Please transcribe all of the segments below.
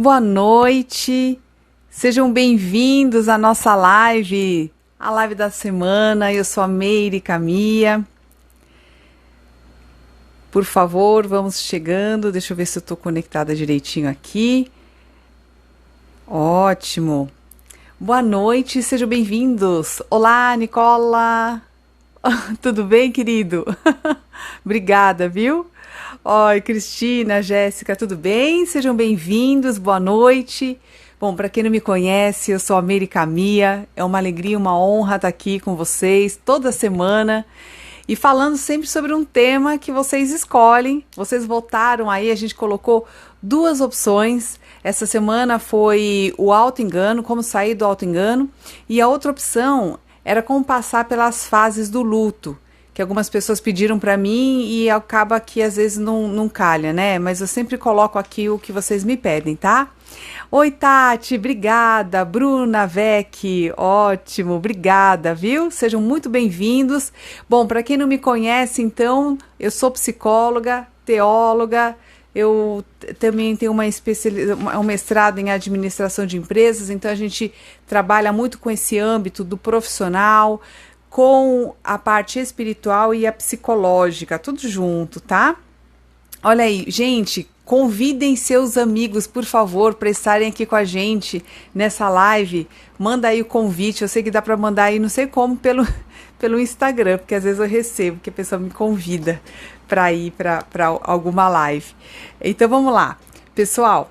Boa noite, sejam bem-vindos à nossa live, a live da semana. Eu sou a Meire Camia. Por favor, vamos chegando. Deixa eu ver se eu estou conectada direitinho aqui. Ótimo. Boa noite, sejam bem-vindos. Olá, Nicola. Tudo bem, querido? Obrigada, viu? Oi, Cristina, Jéssica, tudo bem? Sejam bem-vindos, boa noite. Bom, para quem não me conhece, eu sou a Meire Camia. É uma alegria, uma honra estar aqui com vocês toda semana e falando sempre sobre um tema que vocês escolhem. Vocês votaram aí, a gente colocou duas opções. Essa semana foi o auto-engano, como sair do auto-engano, e a outra opção era como passar pelas fases do luto, que algumas pessoas pediram para mim e acaba que às vezes não calha, né? Mas eu sempre coloco aqui o que vocês me pedem, tá? Oi, Tati, obrigada. Bruna Vec, ótimo, obrigada, viu? Sejam muito bem-vindos. Bom, para quem não me conhece, então, eu sou psicóloga, teóloga, eu também tenho um mestrado em administração de empresas, então a gente trabalha muito com esse âmbito do profissional, com a parte espiritual e a psicológica, tudo junto, tá? Olha aí, gente, convidem seus amigos, por favor, para estarem aqui com a gente nessa live. Manda aí o convite, eu sei que dá para mandar aí, não sei como, pelo Instagram, porque às vezes eu recebo, que a pessoa me convida para ir para alguma live. Então vamos lá, pessoal.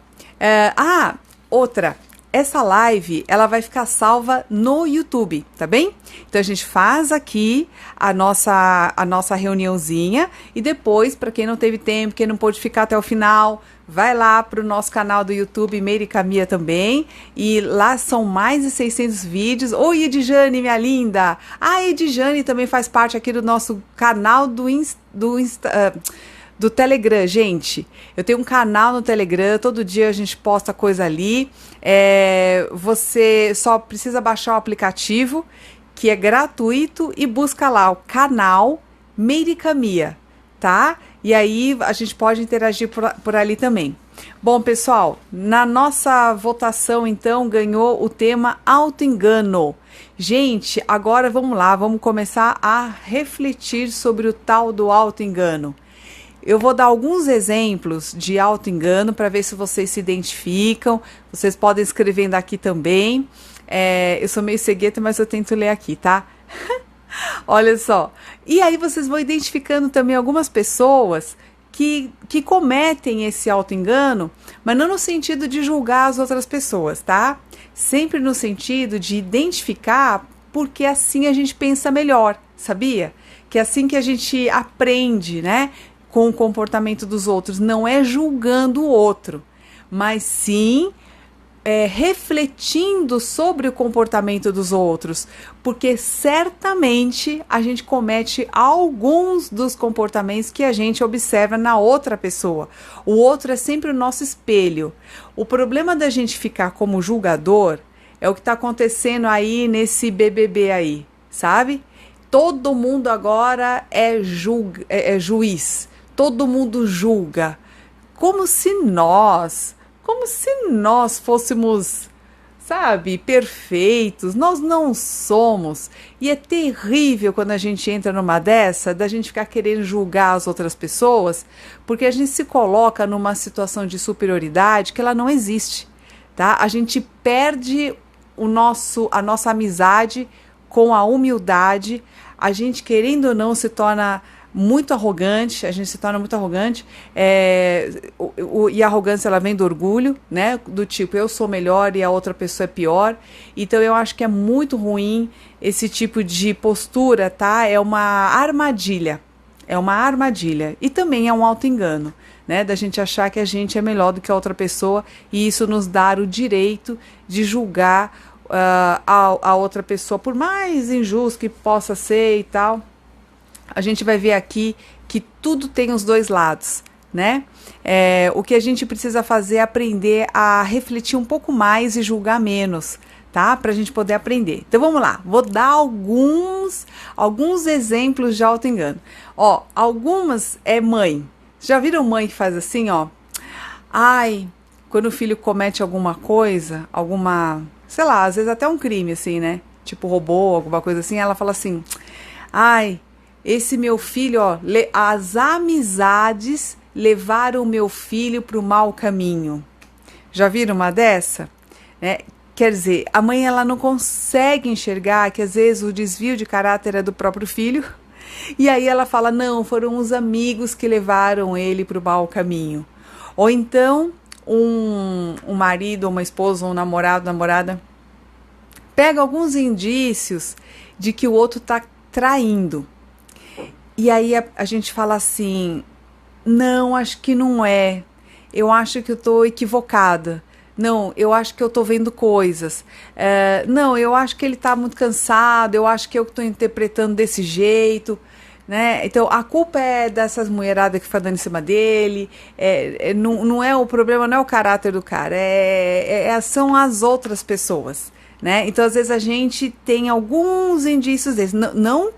Outra. Essa live, ela vai ficar salva no YouTube, tá bem? Então a gente faz aqui a nossa reuniãozinha e depois, para quem não teve tempo, quem não pôde ficar até o final, vai lá pro nosso canal do YouTube, Meire Camia também, e lá são mais de 600 vídeos. Oi, Edjane, minha linda! A Edjane também faz parte aqui do nosso canal do Telegram, gente. Eu tenho um canal no Telegram, todo dia a gente posta coisa ali. Você só precisa baixar o aplicativo, que é gratuito, e busca lá o canal Meire Camia, tá? E aí a gente pode interagir por ali também. Bom, pessoal, na nossa votação, então, ganhou o tema auto-engano. Gente, agora vamos lá, vamos começar a refletir sobre o tal do auto-engano. Eu vou dar alguns exemplos de auto-engano para ver se vocês se identificam. Vocês podem escrevendo aqui também. Eu sou meio cegueta, mas eu tento ler aqui, tá? Olha só. E aí vocês vão identificando também algumas pessoas que cometem esse auto-engano, mas não no sentido de julgar as outras pessoas, tá? Sempre no sentido de identificar, porque assim a gente pensa melhor, sabia? Que é assim que a gente aprende, né? Com o comportamento dos outros, não é julgando o outro, mas sim refletindo sobre o comportamento dos outros, porque certamente a gente comete alguns dos comportamentos que a gente observa na outra pessoa. O outro é sempre o nosso espelho. O problema da gente ficar como julgador é o que está acontecendo aí nesse BBB aí, sabe? Todo mundo agora é juiz. Todo mundo julga, como se nós fôssemos, sabe, perfeitos. Nós não somos. E é terrível quando a gente entra numa dessa, da gente ficar querendo julgar as outras pessoas, porque a gente se coloca numa situação de superioridade que ela não existe, tá? A gente perde a nossa amizade com a humildade. A gente, querendo ou não, se torna muito arrogante, a gente se torna muito arrogante, e a arrogância ela vem do orgulho, né, do tipo, eu sou melhor e a outra pessoa é pior. Então eu acho que é muito ruim esse tipo de postura, tá? É uma armadilha, e também é um auto-engano, né, da gente achar que a gente é melhor do que a outra pessoa, e isso nos dá o direito de julgar a outra pessoa, por mais injusto que possa ser e tal. A gente vai ver aqui que tudo tem os dois lados, né? O que a gente precisa fazer é aprender a refletir um pouco mais e julgar menos, tá? Para a gente poder aprender. Então vamos lá, vou dar alguns exemplos de auto-engano. Ó, algumas é mãe. Já viram mãe que faz assim, ó? Ai, quando o filho comete alguma coisa, alguma, sei lá, às vezes até um crime, assim, né? Tipo roubou, alguma coisa assim, ela fala assim, ai, esse meu filho, ó, as amizades levaram o meu filho para o mau caminho. Já viram uma dessa? Né? Quer dizer, a mãe ela não consegue enxergar que às vezes o desvio de caráter é do próprio filho. E aí ela fala, não, foram os amigos que levaram ele para o mau caminho. Ou então, um marido, uma esposa, um namorado, namorada, pega alguns indícios de que o outro está traindo. E aí a gente fala assim, não, acho que não é. Eu acho que eu estou equivocada. Não, eu acho que eu estou vendo coisas. Não, eu acho que ele está muito cansado. Eu acho que eu estou interpretando desse jeito. Né? Então, a culpa é dessas mulheradas que ficam dando em cima dele. Não é o problema, não é o caráter do cara. São as outras pessoas. Né? Então, às vezes, a gente tem alguns indícios desses. Não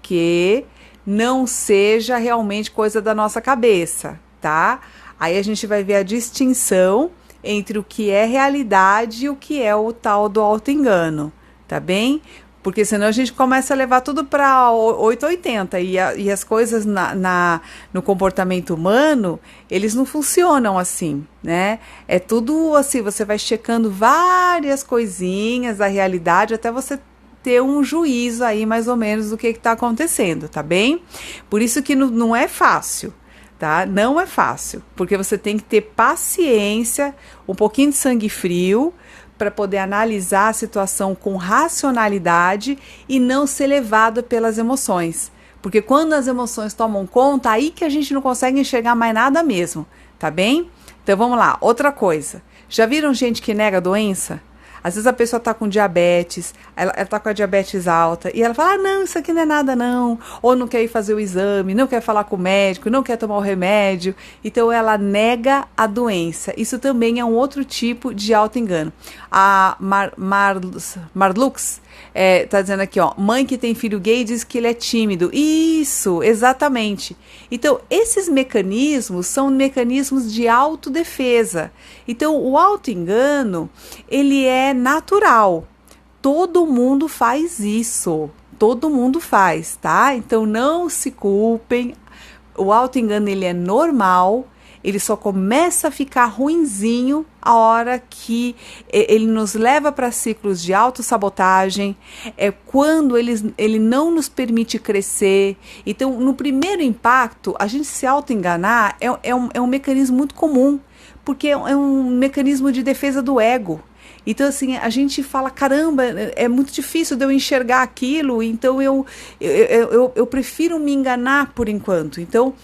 que não seja realmente coisa da nossa cabeça, tá? Aí a gente vai ver a distinção entre o que é realidade e o que é o tal do auto-engano, tá bem? Porque senão a gente começa a levar tudo para 880 e as coisas no comportamento humano, eles não funcionam assim, né? É tudo assim, você vai checando várias coisinhas da realidade até você ter um juízo aí mais ou menos do que está acontecendo, tá bem? Por isso que não é fácil, tá? Não é fácil, porque você tem que ter paciência, um pouquinho de sangue frio, para poder analisar a situação com racionalidade e não ser levado pelas emoções. Porque quando as emoções tomam conta, aí que a gente não consegue enxergar mais nada mesmo, tá bem? Então vamos lá, outra coisa. Já viram gente que nega a doença? Às vezes a pessoa está com diabetes, ela está com a diabetes alta, e ela fala, não, isso aqui não é nada não, ou não quer ir fazer o exame, não quer falar com o médico, não quer tomar o remédio, então ela nega a doença. Isso também é um outro tipo de auto-engano. A Marlux tá dizendo aqui, ó, mãe que tem filho gay diz que ele é tímido. Isso, exatamente. Então, esses mecanismos são mecanismos de autodefesa. Então, o auto-engano, ele é natural. Todo mundo faz isso. Todo mundo faz, tá? Então, não se culpem. O auto-engano, ele é normal. Ele só começa a ficar ruinzinho a hora que ele nos leva para ciclos de autossabotagem, é quando ele não nos permite crescer. Então, no primeiro impacto, a gente se auto-enganar é um mecanismo muito comum, porque é um mecanismo de defesa do ego. Então, assim, a gente fala, caramba, é muito difícil de eu enxergar aquilo, então eu prefiro me enganar por enquanto. Então,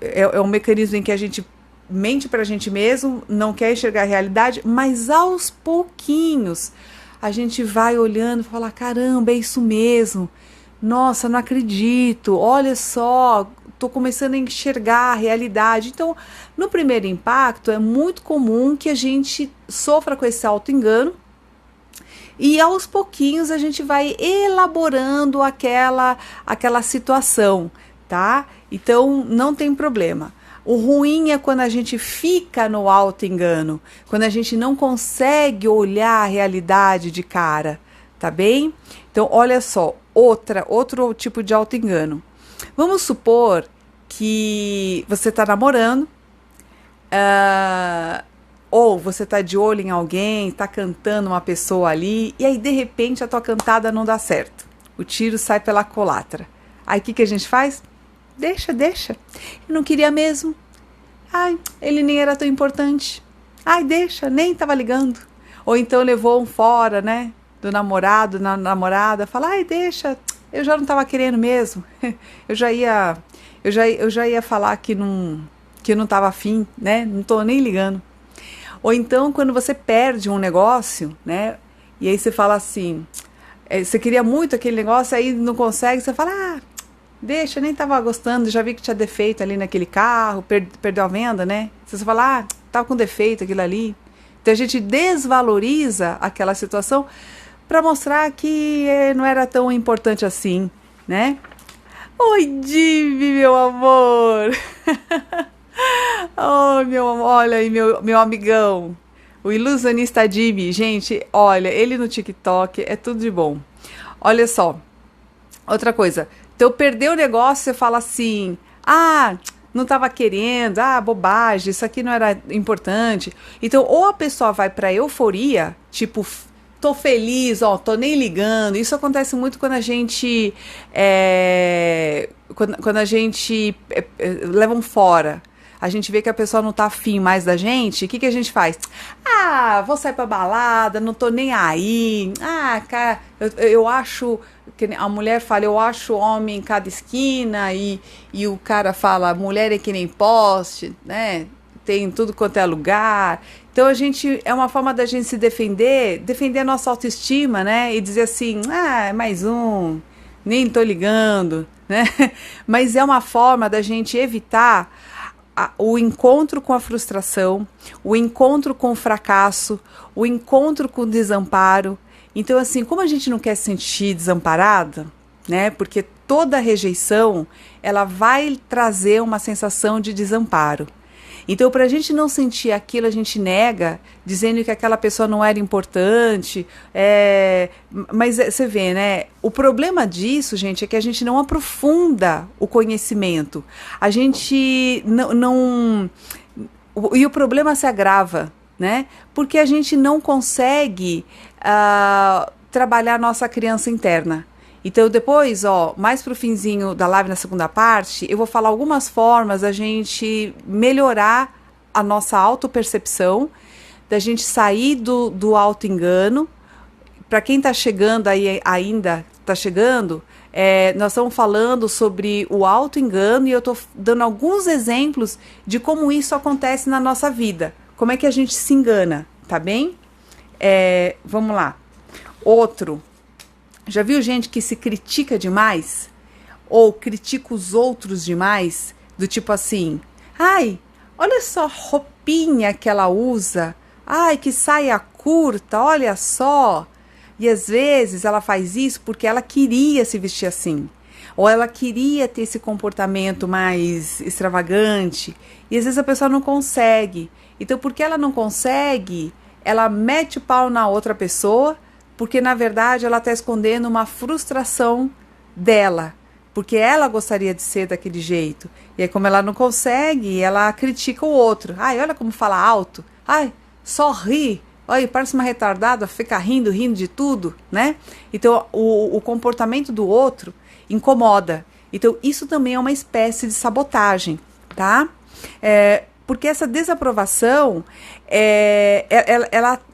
é um mecanismo em que a gente mente para a gente mesmo, não quer enxergar a realidade, mas aos pouquinhos a gente vai olhando e fala, caramba, é isso mesmo, nossa, não acredito, olha só, estou começando a enxergar a realidade. Então, no primeiro impacto, é muito comum que a gente sofra com esse auto-engano, e aos pouquinhos a gente vai elaborando aquela situação, tá? Então, não tem problema. O ruim é quando a gente fica no auto-engano, quando a gente não consegue olhar a realidade de cara, tá bem? Então, olha só, outro tipo de auto-engano. Vamos supor que você está namorando, ou você está de olho em alguém, está cantando uma pessoa ali, e aí de repente a tua cantada não dá certo. O tiro sai pela culatra. Aí o que a gente faz? Deixa. Eu não queria mesmo. Ai, ele nem era tão importante. Ai, deixa, nem tava ligando. Ou então levou um fora, né? Do namorado, na namorada. Fala, ai, deixa, eu já não tava querendo mesmo. Eu já ia falar que eu não tava afim, né? Não tô nem ligando. Ou então, quando você perde um negócio, né? E aí você fala assim, você queria muito aquele negócio, aí não consegue, você fala, deixa, nem tava gostando, já vi que tinha defeito ali naquele carro, perdeu a venda, né? Você fala, tava com defeito aquilo ali. Então a gente desvaloriza aquela situação para mostrar que não era tão importante assim, né? Oi, Divi, meu amor! Oh, olha aí, meu amigão, o ilusionista Jimmy. Gente, olha, ele no TikTok é tudo de bom. Olha só, outra coisa. Então, perdeu o negócio, você fala assim: ah, não estava querendo, ah, bobagem, isso aqui não era importante. Então, ou a pessoa vai para euforia, tipo, tô feliz, ó, tô nem ligando. Isso acontece muito quando a gente quando a gente leva um fora. A gente vê que a pessoa não tá afim mais da gente, o que que a gente faz? Ah, vou sair pra balada, não tô nem aí. Ah, cara, eu acho, que a mulher fala, eu acho homem em cada esquina, e o cara fala, mulher é que nem poste, né? Tem em tudo quanto é lugar. Então a gente, é uma forma da gente se defender, defender a nossa autoestima, né? E dizer assim, ah, é mais um, nem tô ligando, né? Mas é uma forma da gente evitar o encontro com a frustração, o encontro com o fracasso, o encontro com o desamparo. Então, assim, como a gente não quer se sentir desamparada, né? Porque toda rejeição, ela vai trazer uma sensação de desamparo. Então, para a gente não sentir aquilo, a gente nega, dizendo que aquela pessoa não era importante. Mas você vê, né? O problema disso, gente, é que a gente não aprofunda o conhecimento. A gente não. E o problema se agrava, né? Porque a gente não consegue trabalhar a nossa criança interna. Então depois, ó, mais pro finzinho da live na segunda parte, eu vou falar algumas formas da gente melhorar a nossa autopercepção, da gente sair do auto-engano. Para quem tá chegando aí ainda, tá chegando, nós estamos falando sobre o auto-engano e eu tô dando alguns exemplos de como isso acontece na nossa vida. Como é que a gente se engana, tá bem? Vamos lá. Outro. Já viu gente que se critica demais? Ou critica os outros demais? Do tipo assim, ai, olha só a roupinha que ela usa. Ai, que saia curta, olha só. E às vezes ela faz isso porque ela queria se vestir assim. Ou ela queria ter esse comportamento mais extravagante. E às vezes a pessoa não consegue. Então, porque ela não consegue, ela mete o pau na outra pessoa, porque na verdade ela está escondendo uma frustração dela, porque ela gostaria de ser daquele jeito. E aí, como ela não consegue, ela critica o outro. Ai, olha como fala alto. Ai, só ri. Olha, parece uma retardada, fica rindo de tudo, né? Então, o comportamento do outro incomoda. Então, isso também é uma espécie de sabotagem, tá? Porque essa desaprovação,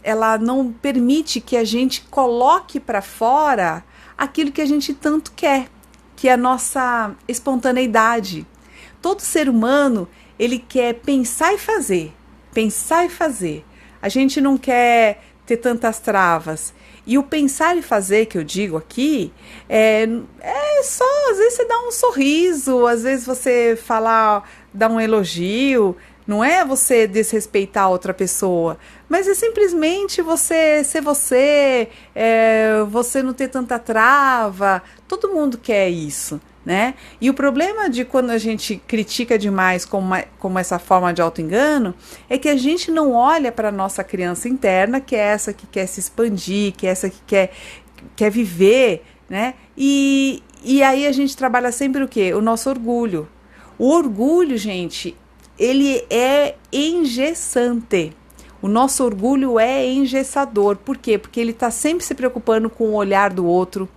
ela não permite que a gente coloque para fora aquilo que a gente tanto quer, que é a nossa espontaneidade. Todo ser humano, ele quer pensar e fazer, pensar e fazer. A gente não quer ter tantas travas. E o pensar e fazer, que eu digo aqui, é só, às vezes você dá um sorriso, às vezes você dá um elogio. Não é você desrespeitar a outra pessoa, mas é simplesmente você ser você, você não ter tanta trava. Todo mundo quer isso, né? E o problema de quando a gente critica demais como essa forma de auto-engano é que a gente não olha para a nossa criança interna, que é essa que quer se expandir, que é essa que quer viver, né? E aí a gente trabalha sempre o quê? O nosso orgulho. O orgulho, gente, ele é engessante. O nosso orgulho é engessador. Por quê? Porque ele está sempre se preocupando com o olhar do outro.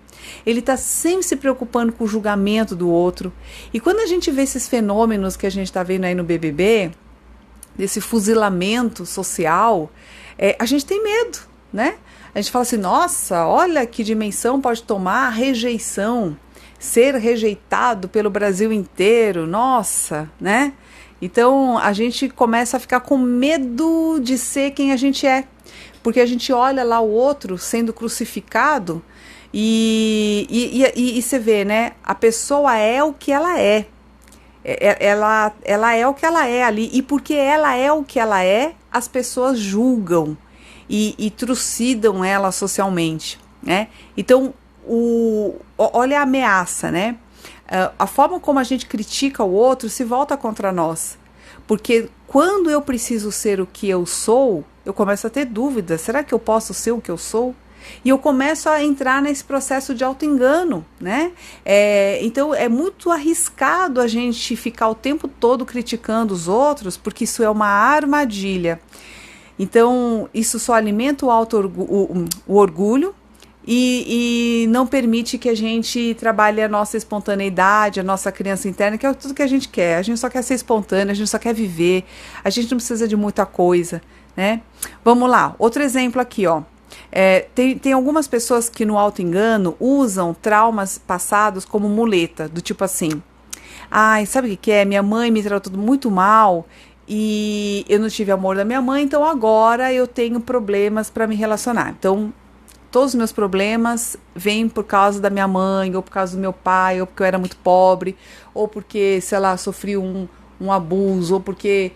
Ele está sempre se preocupando com o julgamento do outro. E quando a gente vê esses fenômenos que a gente está vendo aí no BBB, desse fuzilamento social, a gente tem medo, né? A gente fala assim, nossa, olha que dimensão pode tomar a rejeição. Ser rejeitado pelo Brasil inteiro, nossa, né? Então, a gente começa a ficar com medo de ser quem a gente é. Porque a gente olha lá o outro sendo crucificado e você vê, né? A pessoa é o que ela é. Ela é o que ela é ali. E porque ela é o que ela é, as pessoas julgam e trucidam ela socialmente, né? Então, olha a ameaça, né? A forma como a gente critica o outro se volta contra nós. Porque quando eu preciso ser o que eu sou, eu começo a ter dúvidas. Será que eu posso ser o que eu sou? E eu começo a entrar nesse processo de auto-engano, né? Então é muito arriscado a gente ficar o tempo todo criticando os outros, porque isso é uma armadilha. Então isso só alimenta o orgulho e não permite que a gente trabalhe a nossa espontaneidade, a nossa criança interna, que é tudo que a gente quer. A gente só quer ser espontâneo, a gente só quer viver, a gente não precisa de muita coisa, né? Vamos lá, outro exemplo aqui, ó. Tem algumas pessoas que no auto-engano usam traumas passados como muleta, do tipo assim, ai, sabe o que é? Minha mãe me tratou muito mal e eu não tive amor da minha mãe, então agora eu tenho problemas para me relacionar. Então, todos os meus problemas vêm por causa da minha mãe, ou por causa do meu pai, ou porque eu era muito pobre, ou porque, sei lá, sofri um abuso, ou porque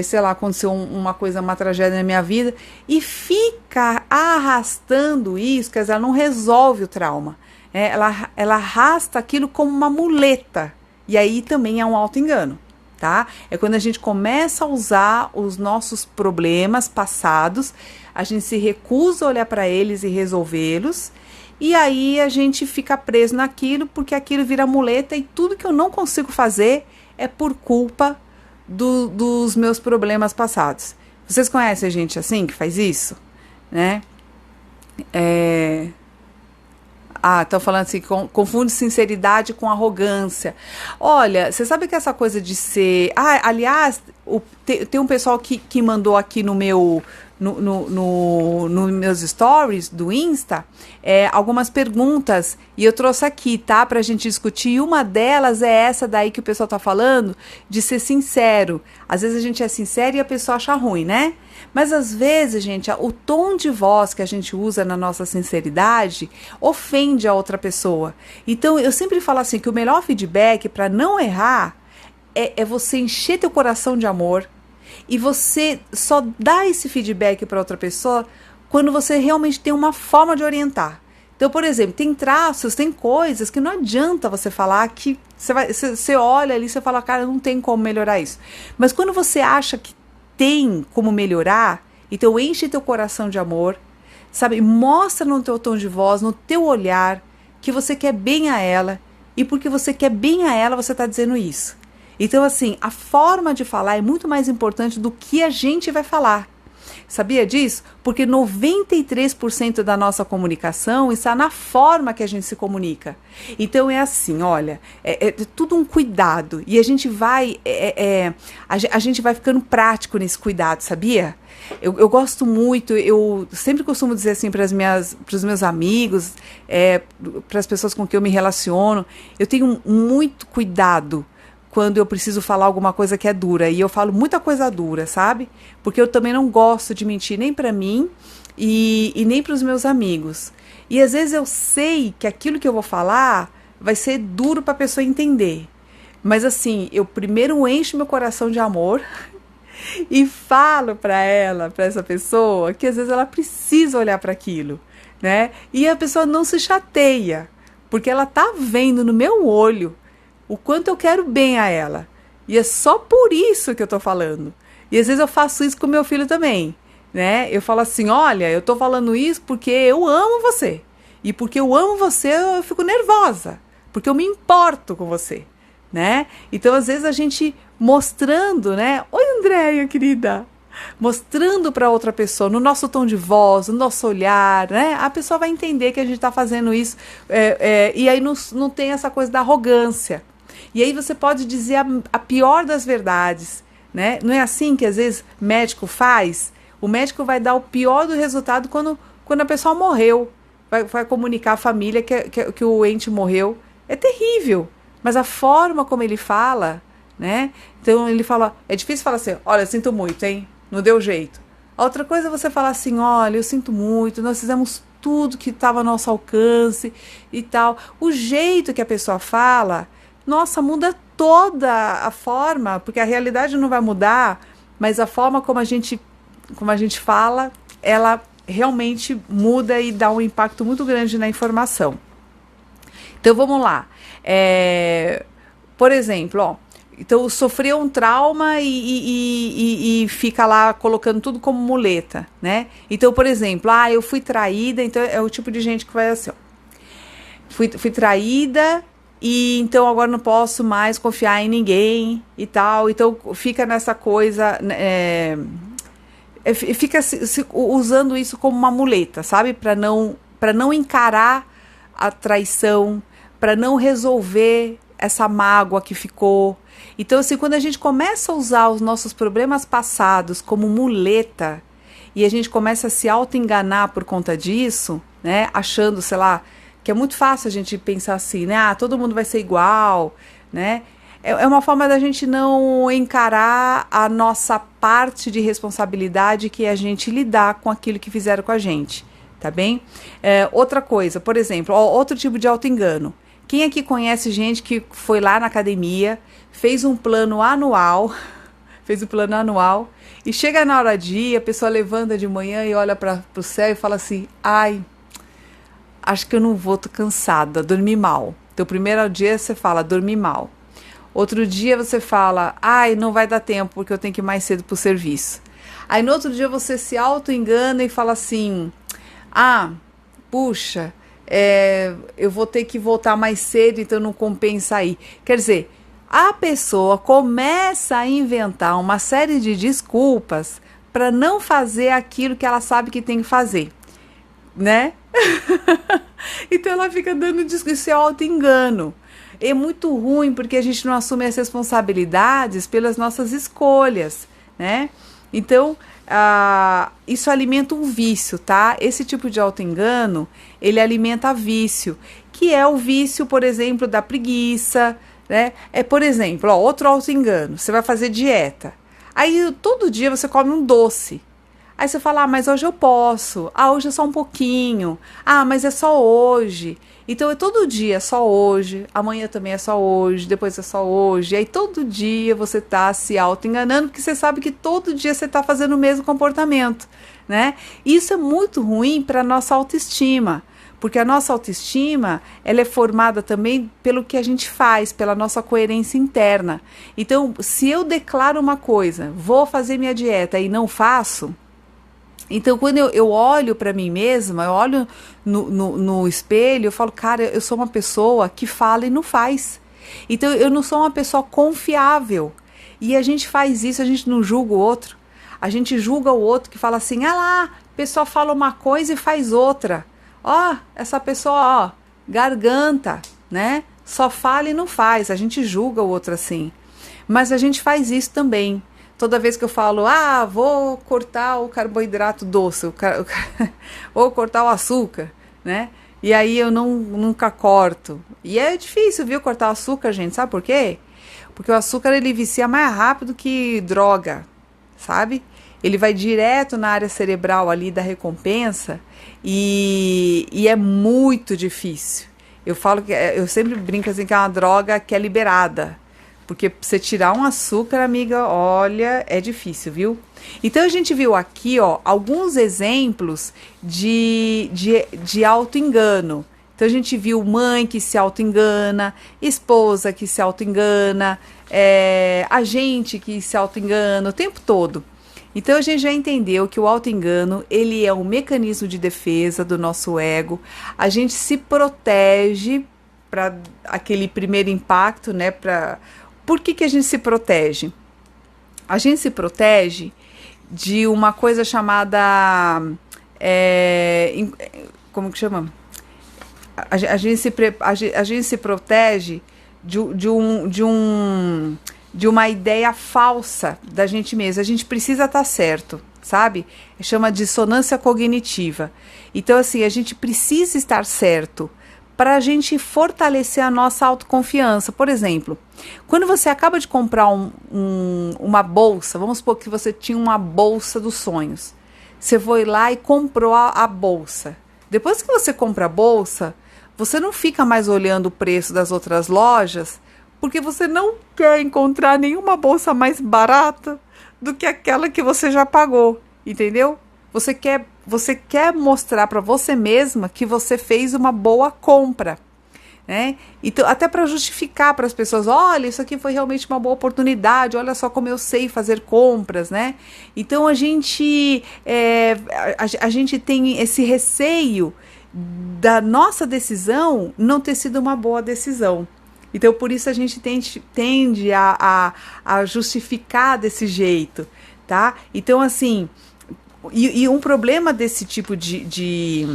sei lá, aconteceu uma tragédia na minha vida, e fica arrastando isso, quer dizer, ela não resolve o trauma, ela arrasta aquilo como uma muleta, e aí também é um auto-engano, tá? É quando a gente começa a usar os nossos problemas passados, a gente se recusa a olhar para eles e resolvê-los, e aí a gente fica preso naquilo, porque aquilo vira muleta, e tudo que eu não consigo fazer é por culpa dos meus problemas passados. Vocês conhecem gente assim que faz isso? Né? Estão falando assim, confunde sinceridade com arrogância. Olha, você sabe que essa coisa de ser... aliás, tem um pessoal que mandou aqui no meu... No meus stories do Insta, algumas perguntas, e eu trouxe aqui, tá, pra gente discutir, e uma delas é essa daí que o pessoal tá falando, de ser sincero. Às vezes a gente é sincero e a pessoa acha ruim, né? Mas às vezes, gente, o tom de voz que a gente usa na nossa sinceridade ofende a outra pessoa. Então, eu sempre falo assim, que o melhor feedback para não errar é você encher teu coração de amor, e você só dá esse feedback para outra pessoa quando você realmente tem uma forma de orientar. Então, por exemplo, tem traços, tem coisas que não adianta você falar que você olha ali e você fala, cara, não tem como melhorar isso. Mas quando você acha que tem como melhorar, então enche teu coração de amor, sabe? Mostra no teu tom de voz, no teu olhar, que você quer bem a ela, e porque você quer bem a ela, você está dizendo isso. Então, assim, a forma de falar é muito mais importante do que a gente vai falar. Sabia disso? Porque 93% da nossa comunicação está na forma que a gente se comunica. Então, é assim, olha, é tudo um cuidado. E a gente vai, a gente vai ficando prático nesse cuidado, sabia? Eu gosto muito, eu sempre costumo dizer assim para os meus amigos, para as pessoas com quem eu me relaciono, eu tenho muito cuidado quando eu preciso falar alguma coisa que é dura, e eu falo muita coisa dura, sabe? Porque eu também não gosto de mentir nem para mim e nem para os meus amigos. E às vezes eu sei que aquilo que eu vou falar vai ser duro para a pessoa entender. Mas assim, eu primeiro encho meu coração de amor e falo para essa pessoa, que às vezes ela precisa olhar para aquilo, né? E a pessoa não se chateia, porque ela tá vendo no meu olho o quanto eu quero bem a ela. E é só por isso que eu tô falando. E às vezes eu faço isso com meu filho também, né? Eu falo assim, olha, eu tô falando isso porque eu amo você. E porque eu amo você, eu fico nervosa. Porque eu me importo com você, né? Então, às vezes, a gente mostrando, né? Oi, Andréia, querida. Mostrando para outra pessoa, no nosso tom de voz, no nosso olhar, né? A pessoa vai entender que a gente está fazendo isso. E aí não tem essa coisa da arrogância. E aí você pode dizer a pior das verdades, né? Não é assim que às vezes médico faz? O médico vai dar o pior do resultado quando a pessoa morreu. Vai comunicar à família que o ente morreu. É terrível. Mas a forma como ele fala, né? Então ele fala, é difícil falar assim, olha, eu sinto muito, hein? Não deu jeito. A outra coisa é você falar assim, olha, eu sinto muito, nós fizemos tudo que estava ao nosso alcance e tal. O jeito que a pessoa fala, nossa, muda toda a forma, porque a realidade não vai mudar, mas a forma como a gente fala, ela realmente muda e dá um impacto muito grande na informação. Então vamos lá. Por exemplo, Então, sofreu um trauma e fica lá colocando tudo como muleta, né? Então, por exemplo, eu fui traída, então é o tipo de gente que vai assim, ó, fui traída e então agora não posso mais confiar em ninguém e tal. Então, fica nessa coisa, fica usando isso como uma muleta, sabe? Para não encarar a traição, para não resolver essa mágoa que ficou. Então, assim, quando a gente começa a usar os nossos problemas passados como muleta e a gente começa a se auto-enganar por conta disso, né? Achando, sei lá, que é muito fácil a gente pensar assim, né? Todo mundo vai ser igual, né? É uma forma da gente não encarar a nossa parte de responsabilidade, que é a gente lidar com aquilo que fizeram com a gente, tá bem? Outra coisa, por exemplo, outro tipo de auto-engano. Quem aqui conhece gente que foi lá na academia, fez um plano anual, e chega na hora de ir, a pessoa levanta de manhã e olha para o céu e fala assim, acho que eu não vou, tô cansada, dormi mal. Então, primeiro dia você fala, dormi mal. Outro dia você fala, não vai dar tempo porque eu tenho que ir mais cedo pro serviço. Aí no outro dia você se auto-engana e fala assim, puxa, eu vou ter que voltar mais cedo, então não compensa ir. Quer dizer, a pessoa começa a inventar uma série de desculpas para não fazer aquilo que ela sabe que tem que fazer, né? Então ela fica dando esse auto-engano. É muito ruim porque a gente não assume as responsabilidades pelas nossas escolhas, né? Então, isso alimenta um vício, tá? Esse tipo de auto-engano, ele alimenta vício, que é o vício, por exemplo, da preguiça, né? Por exemplo, outro auto-engano, você vai fazer dieta. Aí, todo dia você come um doce. Aí você fala, mas hoje eu posso. Hoje é só um pouquinho. Mas é só hoje. Então, todo dia é só hoje. Amanhã também é só hoje. Depois é só hoje. E aí, todo dia você tá se auto-enganando, porque você sabe que todo dia você tá fazendo o mesmo comportamento, né? Isso é muito ruim para nossa autoestima. Porque a nossa autoestima, ela é formada também pelo que a gente faz, pela nossa coerência interna. Então, se eu declaro uma coisa, vou fazer minha dieta e não faço, então quando eu olho para mim mesma, eu olho no espelho, eu falo, cara, eu sou uma pessoa que fala e não faz. Então eu não sou uma pessoa confiável. E a gente faz isso, a gente não julga o outro. A gente julga o outro que fala assim, lá, a pessoa fala uma coisa e faz outra. Essa pessoa, garganta, né? Só fala e não faz. A gente julga o outro assim. Mas a gente faz isso também. Toda vez que eu falo, vou cortar o carboidrato doce, vou cortar o açúcar, né? E aí eu nunca corto. E é difícil, viu, cortar o açúcar, gente. Sabe por quê? Porque o açúcar, ele vicia mais rápido que droga, sabe? Ele vai direto na área cerebral ali da recompensa e é muito difícil. Eu sempre brinco assim que é uma droga que é liberada. Porque pra você tirar um açúcar, amiga, olha, é difícil, viu? Então a gente viu aqui, alguns exemplos de auto-engano. Então a gente viu mãe que se auto-engana, esposa que se auto-engana, a gente que se auto-engana o tempo todo. Então a gente já entendeu que o auto-engano, ele é um mecanismo de defesa do nosso ego. A gente se protege para aquele primeiro impacto, né? Por que a gente se protege? A gente se protege de uma coisa chamada... como que chama? A gente se protege de uma ideia falsa da gente mesma. A gente precisa estar certo, sabe? Chama dissonância cognitiva. Então, assim, a gente precisa estar certo para a gente fortalecer a nossa autoconfiança. Por exemplo, quando você acaba de comprar uma bolsa, vamos supor que você tinha uma bolsa dos sonhos. Você foi lá e comprou a bolsa. Depois que você compra a bolsa, você não fica mais olhando o preço das outras lojas, porque você não quer encontrar nenhuma bolsa mais barata do que aquela que você já pagou, entendeu? Você quer mostrar para você mesma que você fez uma boa compra, né? Então, até para justificar para as pessoas, olha, isso aqui foi realmente uma boa oportunidade, olha só como eu sei fazer compras, né? Então a gente tem esse receio da nossa decisão não ter sido uma boa decisão. Então, por isso a gente tende a justificar desse jeito, tá? Então, assim, e um problema desse tipo de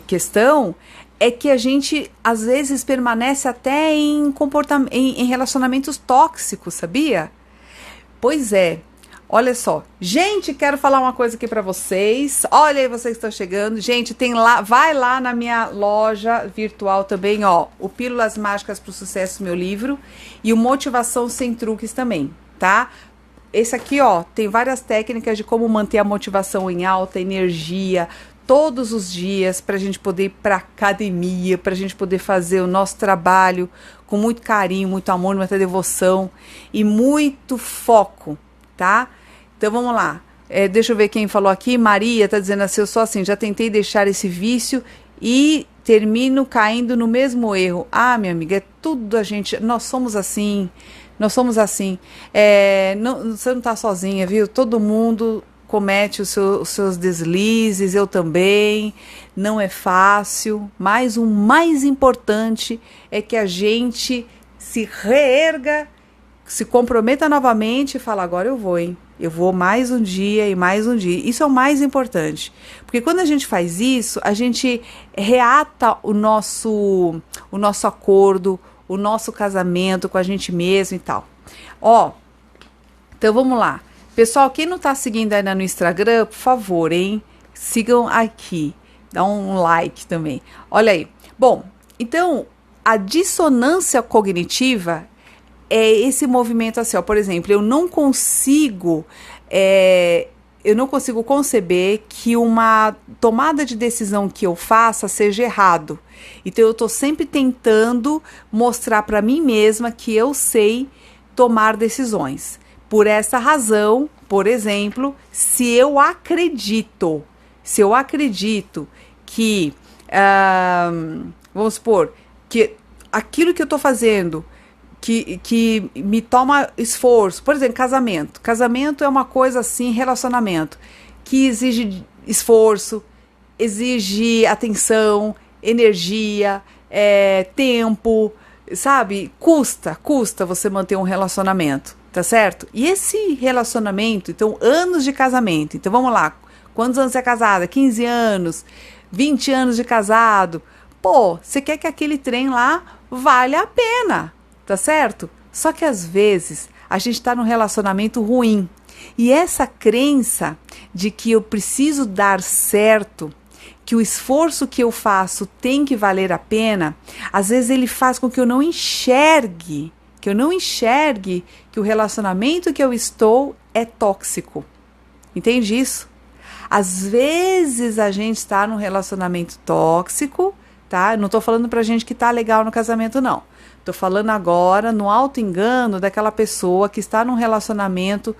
questão é que a gente, às vezes, permanece até em relacionamentos tóxicos, sabia? Pois é. Olha só, gente, quero falar uma coisa aqui pra vocês. Olha aí, vocês que estão chegando. Gente, tem lá, vai lá na minha loja virtual também, ó, o Pílulas Mágicas pro Sucesso, meu livro, e o Motivação Sem Truques também, tá? Esse aqui, ó, tem várias técnicas de como manter a motivação em alta, energia, todos os dias, pra gente poder ir pra academia, pra gente poder fazer o nosso trabalho com muito carinho, muito amor, muita devoção e muito foco, tá? Então vamos lá. Deixa eu ver quem falou aqui. Maria tá dizendo assim: eu sou assim, já tentei deixar esse vício e termino caindo no mesmo erro. Ah, minha amiga, é tudo a gente. Nós somos assim. Nós somos assim. Você não tá sozinha, viu? Todo mundo comete os seus deslizes, eu também. Não é fácil. Mas o mais importante é que a gente se reerga, se comprometa novamente e fala: agora eu vou, hein? Eu vou mais um dia e mais um dia. Isso é o mais importante. Porque quando a gente faz isso, a gente reata o nosso acordo, o nosso casamento com a gente mesmo e tal. Ó, então vamos lá. Pessoal, quem não tá seguindo ainda no Instagram, por favor, hein? Sigam aqui. Dá um like também. Olha aí. Bom, então, a dissonância cognitiva é esse movimento assim, ó, por exemplo, eu não consigo conceber que uma tomada de decisão que eu faça seja errado. Então eu estou sempre tentando mostrar para mim mesma que eu sei tomar decisões. Por essa razão, por exemplo, se eu acredito que, vamos supor, que aquilo que eu estou fazendo que me toma esforço. Por exemplo, casamento. Casamento é uma coisa assim, relacionamento, que exige esforço, exige atenção, energia, tempo, sabe? Custa você manter um relacionamento, tá certo? E esse relacionamento, então, anos de casamento. Então, vamos lá. Quantos anos você é casada? 15 anos, 20 anos de casado. Pô, você quer que aquele trem lá valha a pena, tá certo? Só que às vezes a gente está num relacionamento ruim e essa crença de que eu preciso dar certo, que o esforço que eu faço tem que valer a pena, às vezes ele faz com que eu não enxergue que o relacionamento que eu estou é tóxico. Entende isso? Às vezes a gente está num relacionamento tóxico, tá? Não tô falando pra gente que tá legal no casamento, não. Tô falando agora no auto-engano daquela pessoa que está num relacionamento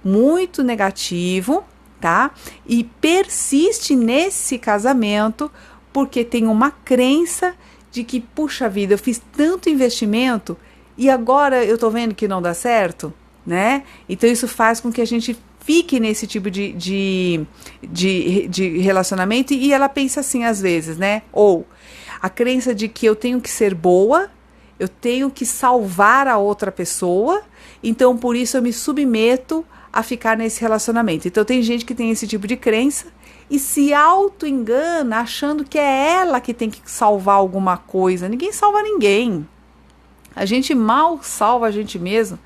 muito negativo, tá? E persiste nesse casamento porque tem uma crença de que, puxa vida, eu fiz tanto investimento e agora eu tô vendo que não dá certo, né? Então isso faz com que a gente fique nesse tipo de relacionamento e ela pensa assim às vezes, né? Ou a crença de que eu tenho que ser boa, eu tenho que salvar a outra pessoa, então por isso eu me submeto a ficar nesse relacionamento. Então tem gente que tem esse tipo de crença e se auto-engana achando que é ela que tem que salvar alguma coisa. Ninguém salva ninguém. A gente mal salva a gente mesmo,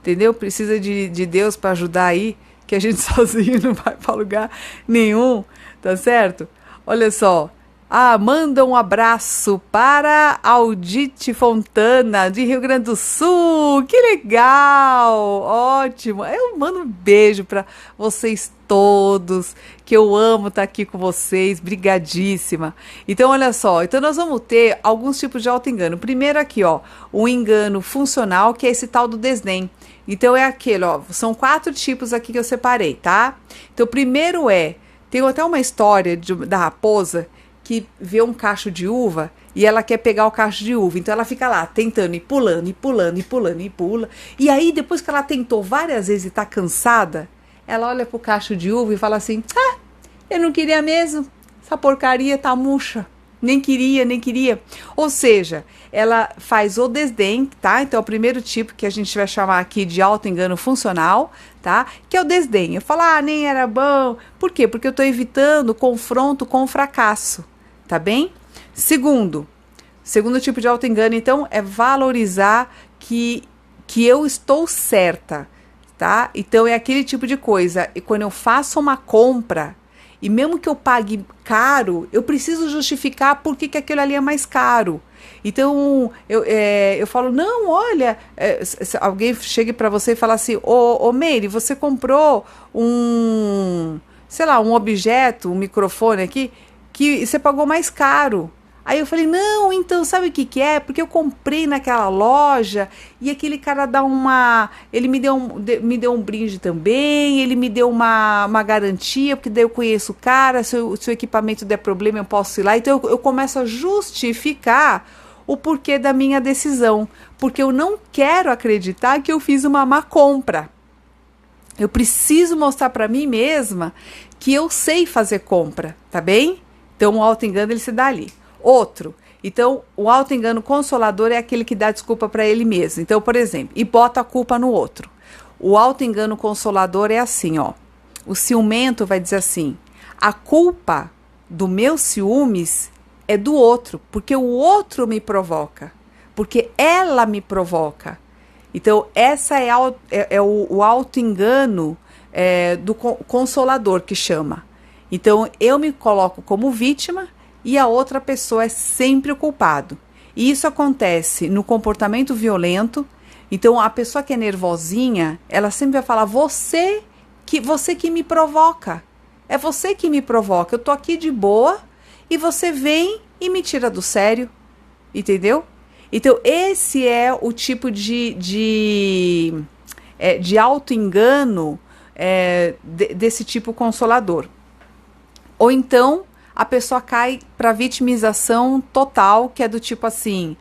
entendeu? Precisa de Deus para ajudar aí, que a gente sozinho não vai para lugar nenhum, tá certo? Olha só. Manda um abraço para Audite Fontana, de Rio Grande do Sul. Que legal! Ótimo! Eu mando um beijo para vocês todos, que eu amo estar aqui com vocês. Brigadíssima! Então, olha só. Então, nós vamos ter alguns tipos de auto-engano. Primeiro aqui, ó, o engano funcional, que é esse tal do desdém. Então, é aquele, ó, são 4 tipos aqui que eu separei, tá? Então, o primeiro tem até uma história da raposa, que vê um cacho de uva e ela quer pegar o cacho de uva. Então ela fica lá tentando e pulando, e pulando, e pulando, e pula. E aí depois que ela tentou várias vezes e tá cansada, ela olha pro cacho de uva e fala assim: ah, eu não queria mesmo. Essa porcaria tá murcha. Nem queria, nem queria. Ou seja, ela faz o desdém, tá? Então, é o primeiro tipo que a gente vai chamar aqui de auto-engano funcional, tá? Que é o desdém. Eu falo, ah, nem era bom. Por quê? Porque eu tô evitando confronto com o fracasso, tá bem? Segundo tipo de auto-engano, então, é valorizar que eu estou certa, tá? Então, é aquele tipo de coisa. E quando eu faço uma compra, e mesmo que eu pague caro, eu preciso justificar por que aquilo ali é mais caro. Então, eu falo, não, olha, se alguém chega para você e fala assim, ô Meire, você comprou sei lá, um objeto, um microfone aqui, que você pagou mais caro. Aí eu falei, não, então, sabe o que que é? Porque eu comprei naquela loja e aquele cara ele me deu um brinde também, ele me deu uma garantia, porque daí eu conheço o cara, se o equipamento der problema eu posso ir lá. Então eu começo a justificar o porquê da minha decisão, porque eu não quero acreditar que eu fiz uma má compra. Eu preciso mostrar para mim mesma que eu sei fazer compra, tá bem? Então o auto-engano ele se dá ali. Outro, então o auto-engano consolador é aquele que dá desculpa para ele mesmo. Então, por exemplo, e bota a culpa no outro. O auto-engano consolador é assim, ó. O ciumento vai dizer assim: a culpa do meu ciúmes é do outro, porque o outro me provoca, porque ela me provoca. Então, essa é o auto-engano do consolador que chama. Então, eu me coloco como vítima e a outra pessoa é sempre o culpado. E isso acontece no comportamento violento. Então, a pessoa que é nervosinha, ela sempre vai falar, você que me provoca. É você que me provoca. Eu tô aqui de boa e você vem e me tira do sério. Entendeu? Então, esse é o tipo de auto-engano desse tipo consolador. Ou então, a pessoa cai para vitimização total, que é do tipo assim,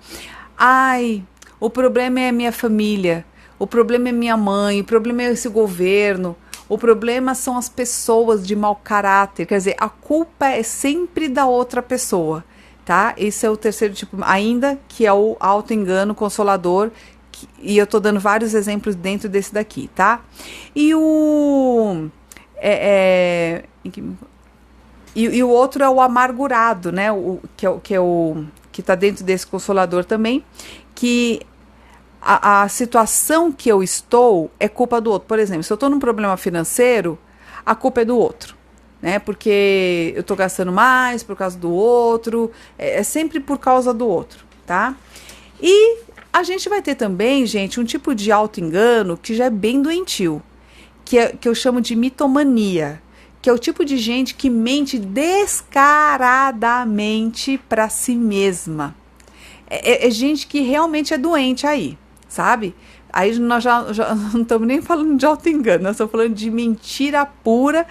ai, o problema é minha família, o problema é minha mãe, o problema é esse governo, o problema são as pessoas de mau caráter, quer dizer, a culpa é sempre da outra pessoa, tá? Esse é o terceiro tipo, ainda, que é o auto-engano consolador, e eu tô dando vários exemplos dentro desse daqui, tá? E o... E o outro é o amargurado, né? Que está dentro desse consolador também, que a situação que eu estou é culpa do outro. Por exemplo, se eu estou num problema financeiro, a culpa é do outro, né? Porque eu estou gastando mais por causa do outro, é sempre por causa do outro, tá? E a gente vai ter também, gente, um tipo de auto-engano que já é bem doentio, que eu chamo de mitomania, que é o tipo de gente que mente descaradamente para si mesma. É gente que realmente é doente aí, sabe? Aí nós já não estamos nem falando de auto-engano, nós estamos falando de mentira pura,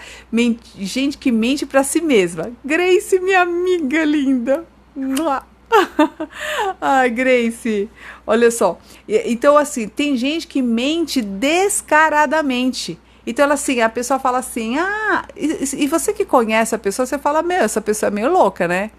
gente que mente para si mesma. Grace, minha amiga linda. Ai, Grace, olha só. Então, assim, tem gente que mente descaradamente. Então, assim, a pessoa fala assim, e você que conhece a pessoa, você fala, essa pessoa é meio louca, né?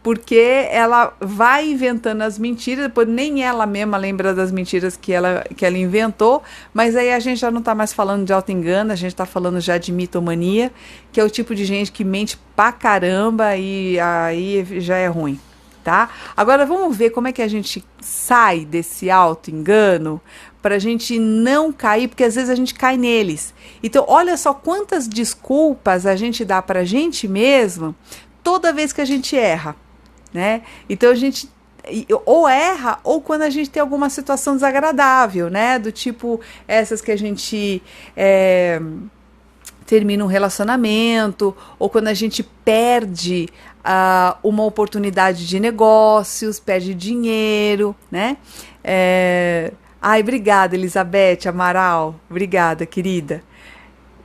Porque ela vai inventando as mentiras, depois nem ela mesma lembra das mentiras que ela inventou, mas aí a gente já não tá mais falando de auto-engano, a gente tá falando já de mitomania, que é o tipo de gente que mente pra caramba e aí já é ruim. Tá? Agora vamos ver como é que a gente sai desse auto-engano para a gente não cair, porque às vezes a gente cai neles. Então, olha só quantas desculpas a gente dá para a gente mesmo toda vez que a gente erra, né? Então, a gente ou erra ou quando a gente tem alguma situação desagradável, né? Do tipo essas que a gente... termina um relacionamento, ou quando a gente perde uma oportunidade de negócios, perde dinheiro, né? Ai, obrigada, Elizabeth Amaral. Obrigada, querida.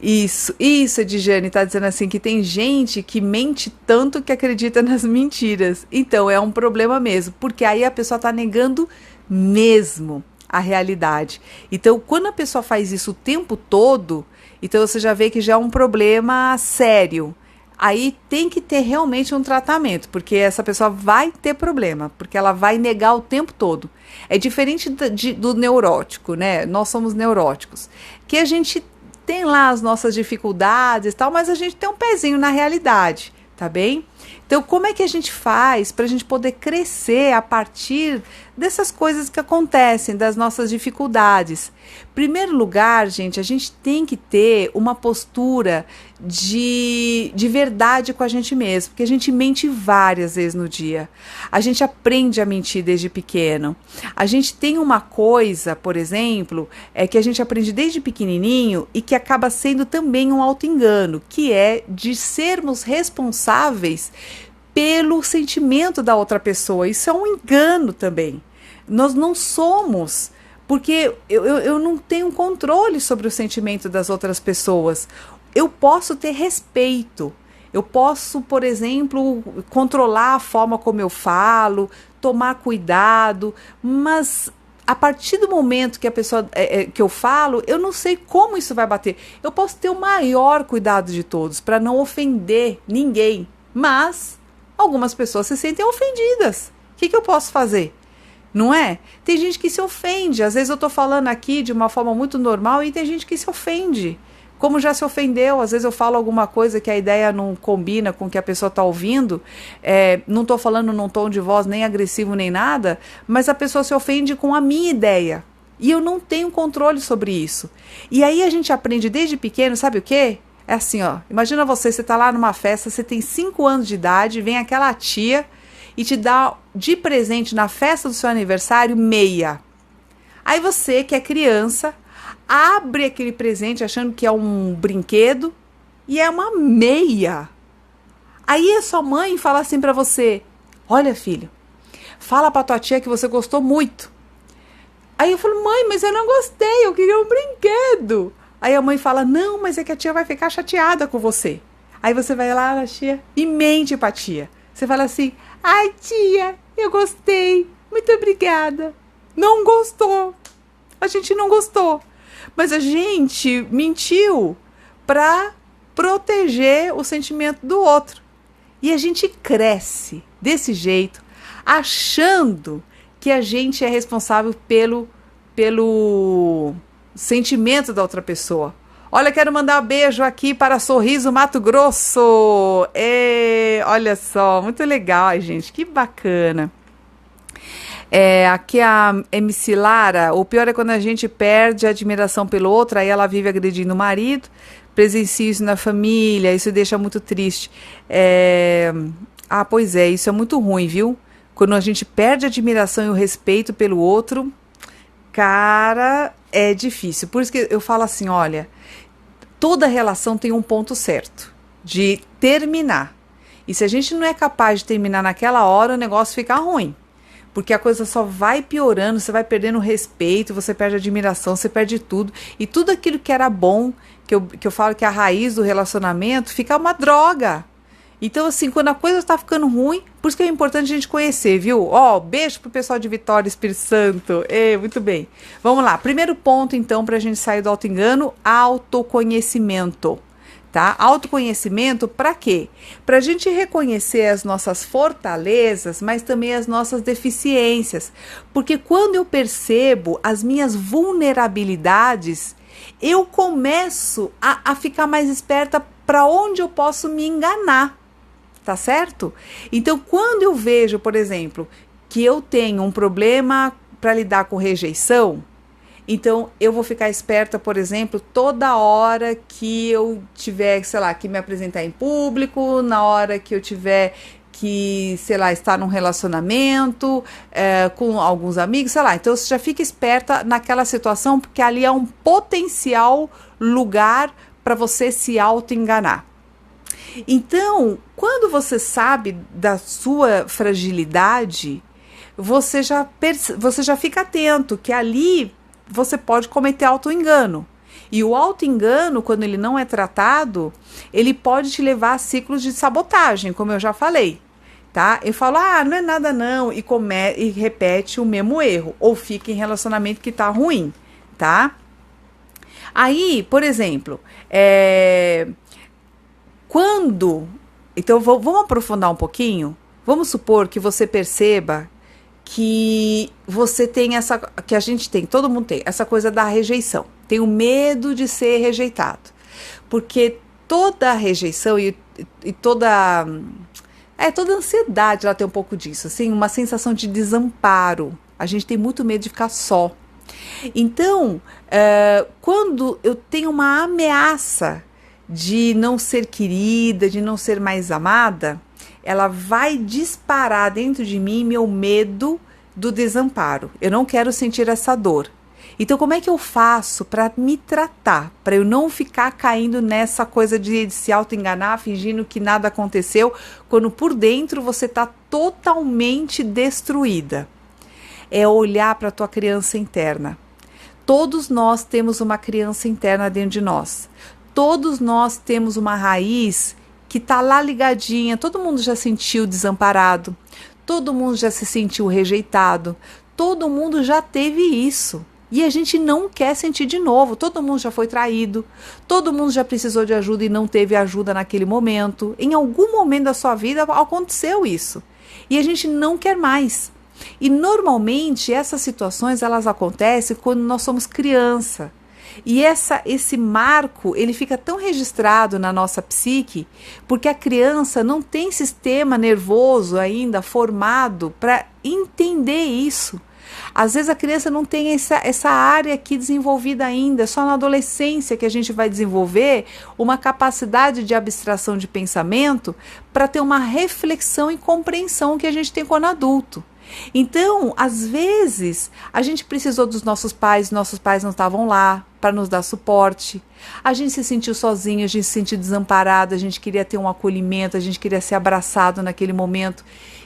Isso, Edjane tá dizendo assim que tem gente que mente tanto que acredita nas mentiras. Então é um problema mesmo, porque aí a pessoa tá negando mesmo a realidade. Então, quando a pessoa faz isso o tempo todo, então você já vê que já é um problema sério. Aí tem que ter realmente um tratamento, porque essa pessoa vai ter problema, porque ela vai negar o tempo todo. É diferente do neurótico, né? Nós somos neuróticos, que a gente tem lá as nossas dificuldades e tal, mas a gente tem um pezinho na realidade, tá bem? Então, como é que a gente faz para a gente poder crescer a partir dessas coisas que acontecem, das nossas dificuldades? Primeiro lugar, gente, a gente tem que ter uma postura de verdade com a gente mesmo, porque a gente mente várias vezes no dia. A gente aprende a mentir desde pequeno. A gente tem uma coisa, por exemplo, que a gente aprende desde pequenininho e que acaba sendo também um auto-engano, que é de sermos responsáveis pelo sentimento da outra pessoa. Isso é um engano também. Nós não somos, porque eu não tenho controle sobre o sentimento das outras pessoas. Eu posso ter respeito. Eu posso, por exemplo, controlar a forma como eu falo, tomar cuidado, mas a partir do momento que a pessoa que eu falo, eu não sei como isso vai bater. Eu posso ter o maior cuidado de todos para não ofender ninguém, mas algumas pessoas se sentem ofendidas. O que eu posso fazer? Não é? Tem gente que se ofende. Às vezes eu estou falando aqui de uma forma muito normal e tem gente que se ofende. Como já se ofendeu, às vezes eu falo alguma coisa que a ideia não combina com o que a pessoa está ouvindo. Não estou falando num tom de voz nem agressivo nem nada, mas a pessoa se ofende com a minha ideia. E eu não tenho controle sobre isso. E aí a gente aprende desde pequeno, sabe o quê? É assim, ó, imagina você tá lá numa festa, você tem 5 anos de idade, vem aquela tia e te dá de presente na festa do seu aniversário meia. Aí você, que é criança, abre aquele presente achando que é um brinquedo e é uma meia. Aí a sua mãe fala assim pra você: olha, filho, fala pra tua tia que você gostou muito. Aí eu falo: mãe, mas eu não gostei, eu queria um brinquedo. Aí a mãe fala: não, mas é que a tia vai ficar chateada com você. Aí você vai lá na tia e mente pra tia. Você fala assim: ai, tia, eu gostei, muito obrigada. Não gostou. A gente não gostou. Mas a gente mentiu pra proteger o sentimento do outro. E a gente cresce desse jeito, achando que a gente é responsável pelo sentimento da outra pessoa. Olha, quero mandar um beijo aqui para Sorriso, Mato Grosso. Olha só, muito legal, ai, gente, que bacana. Aqui a MC Lara: o pior é quando a gente perde a admiração pelo outro, aí ela vive agredindo o marido, presencia isso na família, isso deixa muito triste. Pois é, isso é muito ruim, viu? Quando a gente perde a admiração e o respeito pelo outro, cara, é difícil. Por isso que eu falo assim, olha, toda relação tem um ponto certo de terminar. E se a gente não é capaz de terminar naquela hora, o negócio fica ruim. Porque a coisa só vai piorando, você vai perdendo o respeito, você perde a admiração, você perde tudo. E tudo aquilo que era bom, que eu falo que é a raiz do relacionamento, fica uma droga. Então, assim, quando a coisa tá ficando ruim, por isso que é importante a gente conhecer, viu? Beijo pro pessoal de Vitória, Espírito Santo. Muito bem. Vamos lá. Primeiro ponto, então, pra gente sair do auto-engano: autoconhecimento. Tá? Autoconhecimento para quê? Para a gente reconhecer as nossas fortalezas, mas também as nossas deficiências. Porque quando eu percebo as minhas vulnerabilidades, eu começo a ficar mais esperta para onde eu posso me enganar. Tá certo? Então, quando eu vejo, por exemplo, que eu tenho um problema para lidar com rejeição, então eu vou ficar esperta, por exemplo, toda hora que eu tiver, sei lá, que me apresentar em público, na hora que eu tiver que, sei lá, estar num relacionamento com alguns amigos, sei lá. Então você já fica esperta naquela situação, porque ali é um potencial lugar para você se auto-enganar. Então, quando você sabe da sua fragilidade, você já fica atento que ali você pode cometer auto-engano. E o auto-engano, quando ele não é tratado, ele pode te levar a ciclos de sabotagem, como eu já falei. Tá? Eu falo, não é nada não, e repete o mesmo erro, ou fica em relacionamento que tá ruim, tá? Aí, por exemplo, então vamos aprofundar um pouquinho, vamos supor que você perceba que você tem que a gente tem, todo mundo tem, essa coisa da rejeição, tem o medo de ser rejeitado, porque toda rejeição e toda ansiedade, ela tem um pouco disso, assim, uma sensação de desamparo. A gente tem muito medo de ficar só. Então, quando eu tenho uma ameaça de não ser querida, de não ser mais amada, ela vai disparar dentro de mim meu medo do desamparo. Eu não quero sentir essa dor. Então, como é que eu faço para me tratar, para eu não ficar caindo nessa coisa de se auto-enganar, fingindo que nada aconteceu, quando por dentro você está totalmente destruída? É olhar para a tua criança interna. Todos nós temos uma criança interna dentro de nós. Todos nós temos uma raiz que está lá ligadinha. Todo mundo já se sentiu desamparado. Todo mundo já se sentiu rejeitado. Todo mundo já teve isso. E a gente não quer sentir de novo. Todo mundo já foi traído. Todo mundo já precisou de ajuda e não teve ajuda naquele momento. Em algum momento da sua vida aconteceu isso. E a gente não quer mais. E normalmente essas situações elas acontecem quando nós somos criança. E esse marco, ele fica tão registrado na nossa psique, porque a criança não tem sistema nervoso ainda formado para entender isso. Às vezes a criança não tem essa área aqui desenvolvida ainda, só na adolescência que a gente vai desenvolver uma capacidade de abstração de pensamento para ter uma reflexão e compreensão que a gente tem quando adulto. Então, às vezes, a gente precisou dos nossos pais não estavam lá para nos dar suporte. A gente se sentiu sozinho, a gente se sentiu desamparado, a gente queria ter um acolhimento, a gente queria ser abraçado naquele momento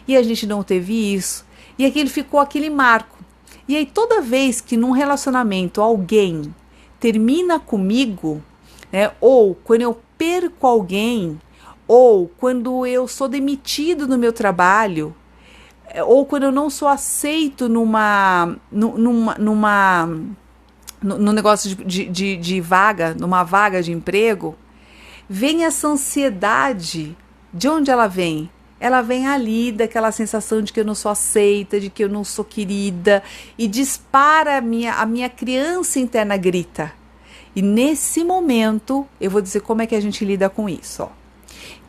e a gente não teve isso. E aquilo ficou aquele marco. E aí, toda vez que num relacionamento alguém termina comigo, né, ou quando eu perco alguém, ou quando eu sou demitido no meu trabalho, ou quando eu não sou aceito num negócio de vaga, numa vaga de emprego, vem essa ansiedade. De onde ela vem? Ela vem ali daquela sensação de que eu não sou aceita, de que eu não sou querida, e dispara a minha criança interna grita. E nesse momento, eu vou dizer como é que a gente lida com isso. Ó.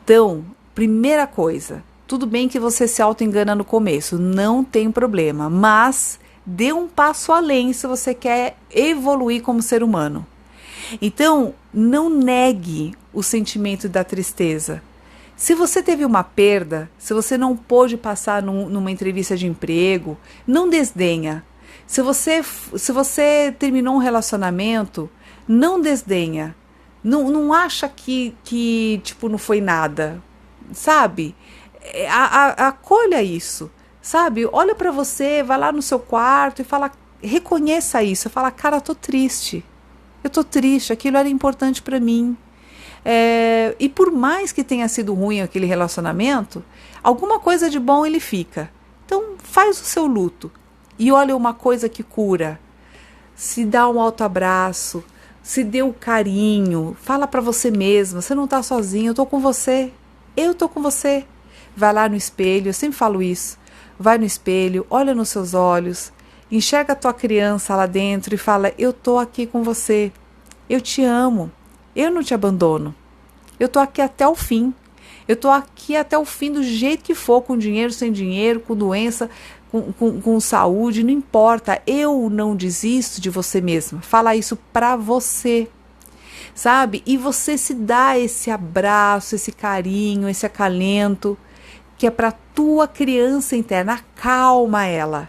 Então, primeira coisa, tudo bem que você se auto-engana no começo, não tem problema, mas dê um passo além se você quer evoluir como ser humano. Então, não negue o sentimento da tristeza. Se você teve uma perda, se você não pôde passar numa entrevista de emprego, não desdenha. Se você terminou um relacionamento, não desdenha. Não acha que tipo, não foi nada, sabe? Acolha isso, sabe? Olha para você, vai lá no seu quarto e fala, reconheça isso. Fala, cara, eu tô triste, aquilo era importante para mim. E por mais que tenha sido ruim aquele relacionamento, alguma coisa de bom ele fica. Então faz o seu luto e olha uma coisa que cura. Se dá um autoabraço, se dê um carinho, fala para você mesma, você não tá sozinho, eu tô com você, eu tô com você. Vai lá no espelho, eu sempre falo isso, vai no espelho, olha nos seus olhos, enxerga a tua criança lá dentro e fala, eu tô aqui com você, eu te amo. Eu não te abandono. Eu tô aqui até o fim. Eu tô aqui até o fim do jeito que for, com dinheiro, sem dinheiro, com doença, com saúde, não importa. Eu não desisto de você mesma. Fala isso pra você, sabe? E você se dá esse abraço, esse carinho, esse acalento, que é pra tua criança interna. Acalma ela.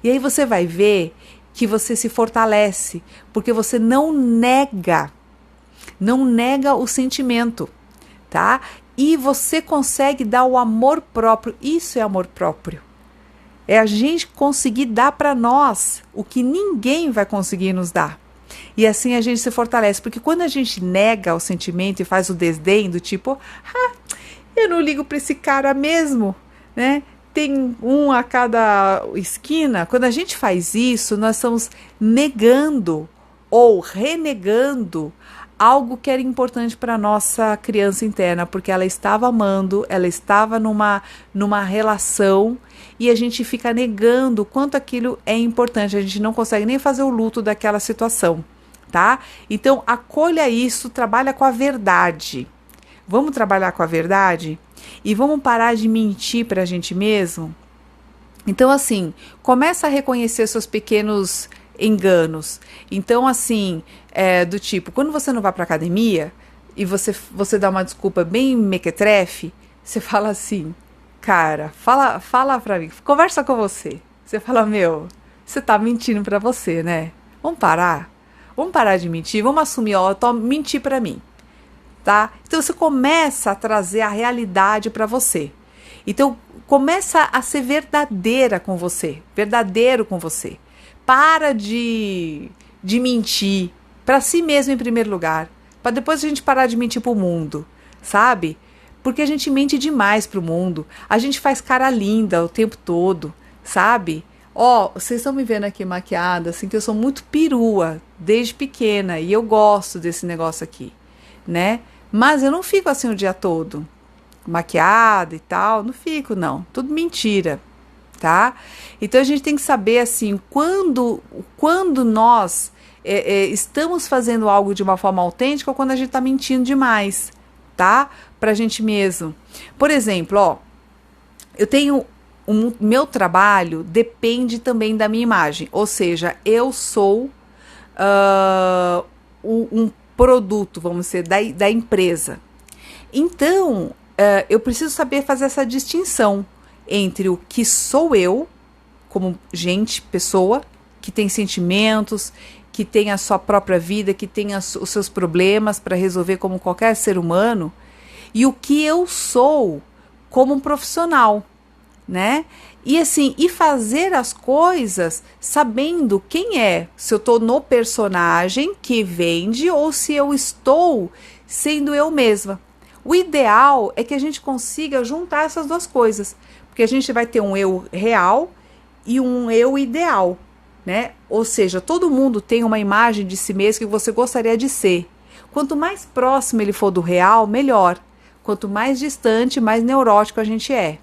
E aí você vai ver que você se fortalece, porque você não nega o sentimento, tá? E você consegue dar o amor próprio. Isso é amor próprio. É a gente conseguir dar para nós o que ninguém vai conseguir nos dar. E assim a gente se fortalece, porque quando a gente nega o sentimento e faz o desdém do tipo, ah, eu não ligo para esse cara mesmo, né? Tem um a cada esquina. Quando a gente faz isso, nós estamos negando ou renegando algo que era importante para a nossa criança interna, porque ela estava amando, ela estava numa relação e a gente fica negando o quanto aquilo é importante, a gente não consegue nem fazer o luto daquela situação, tá? Então, acolha isso, trabalha com a verdade. Vamos trabalhar com a verdade? E vamos parar de mentir para a gente mesmo? Então, assim, começa a reconhecer seus pequenos enganos. Então, assim, do tipo, quando você não vai para academia e você dá uma desculpa bem mequetrefe, você fala assim, cara, fala pra mim, conversa com você. Você fala, meu, você tá mentindo pra você, né? Vamos parar? Vamos parar de mentir, vamos assumir, ó, mentir pra mim, tá? Então você começa a trazer a realidade pra você. Então começa a ser verdadeira com você, verdadeiro com você. Para de mentir pra si mesmo em primeiro lugar, pra depois a gente parar de mentir pro mundo, sabe? Porque a gente mente demais pro mundo. A gente faz cara linda o tempo todo, sabe? Ó, vocês estão me vendo aqui maquiada, assim, que eu sou muito perua desde pequena e eu gosto desse negócio aqui, né? Mas eu não fico assim o dia todo, maquiada e tal, não fico não, tudo mentira, tá? Então a gente tem que saber assim, quando nós estamos fazendo algo de uma forma autêntica ou quando a gente tá mentindo demais, tá? Pra gente mesmo. Por exemplo, ó, eu tenho meu trabalho depende também da minha imagem, ou seja, eu sou um produto, vamos dizer, da empresa. Então, eu preciso saber fazer essa distinção entre o que sou eu, como gente, pessoa, que tem sentimentos, que tem a sua própria vida, que tem os seus problemas para resolver como qualquer ser humano, e o que eu sou como um profissional, né? E assim, e fazer as coisas sabendo quem é, se eu estou no personagem que vende ou se eu estou sendo eu mesma. O ideal é que a gente consiga juntar essas duas coisas, porque a gente vai ter um eu real e um eu ideal, né? Ou seja, todo mundo tem uma imagem de si mesmo que você gostaria de ser. Quanto mais próximo ele for do real, melhor. Quanto mais distante, mais neurótico a gente é.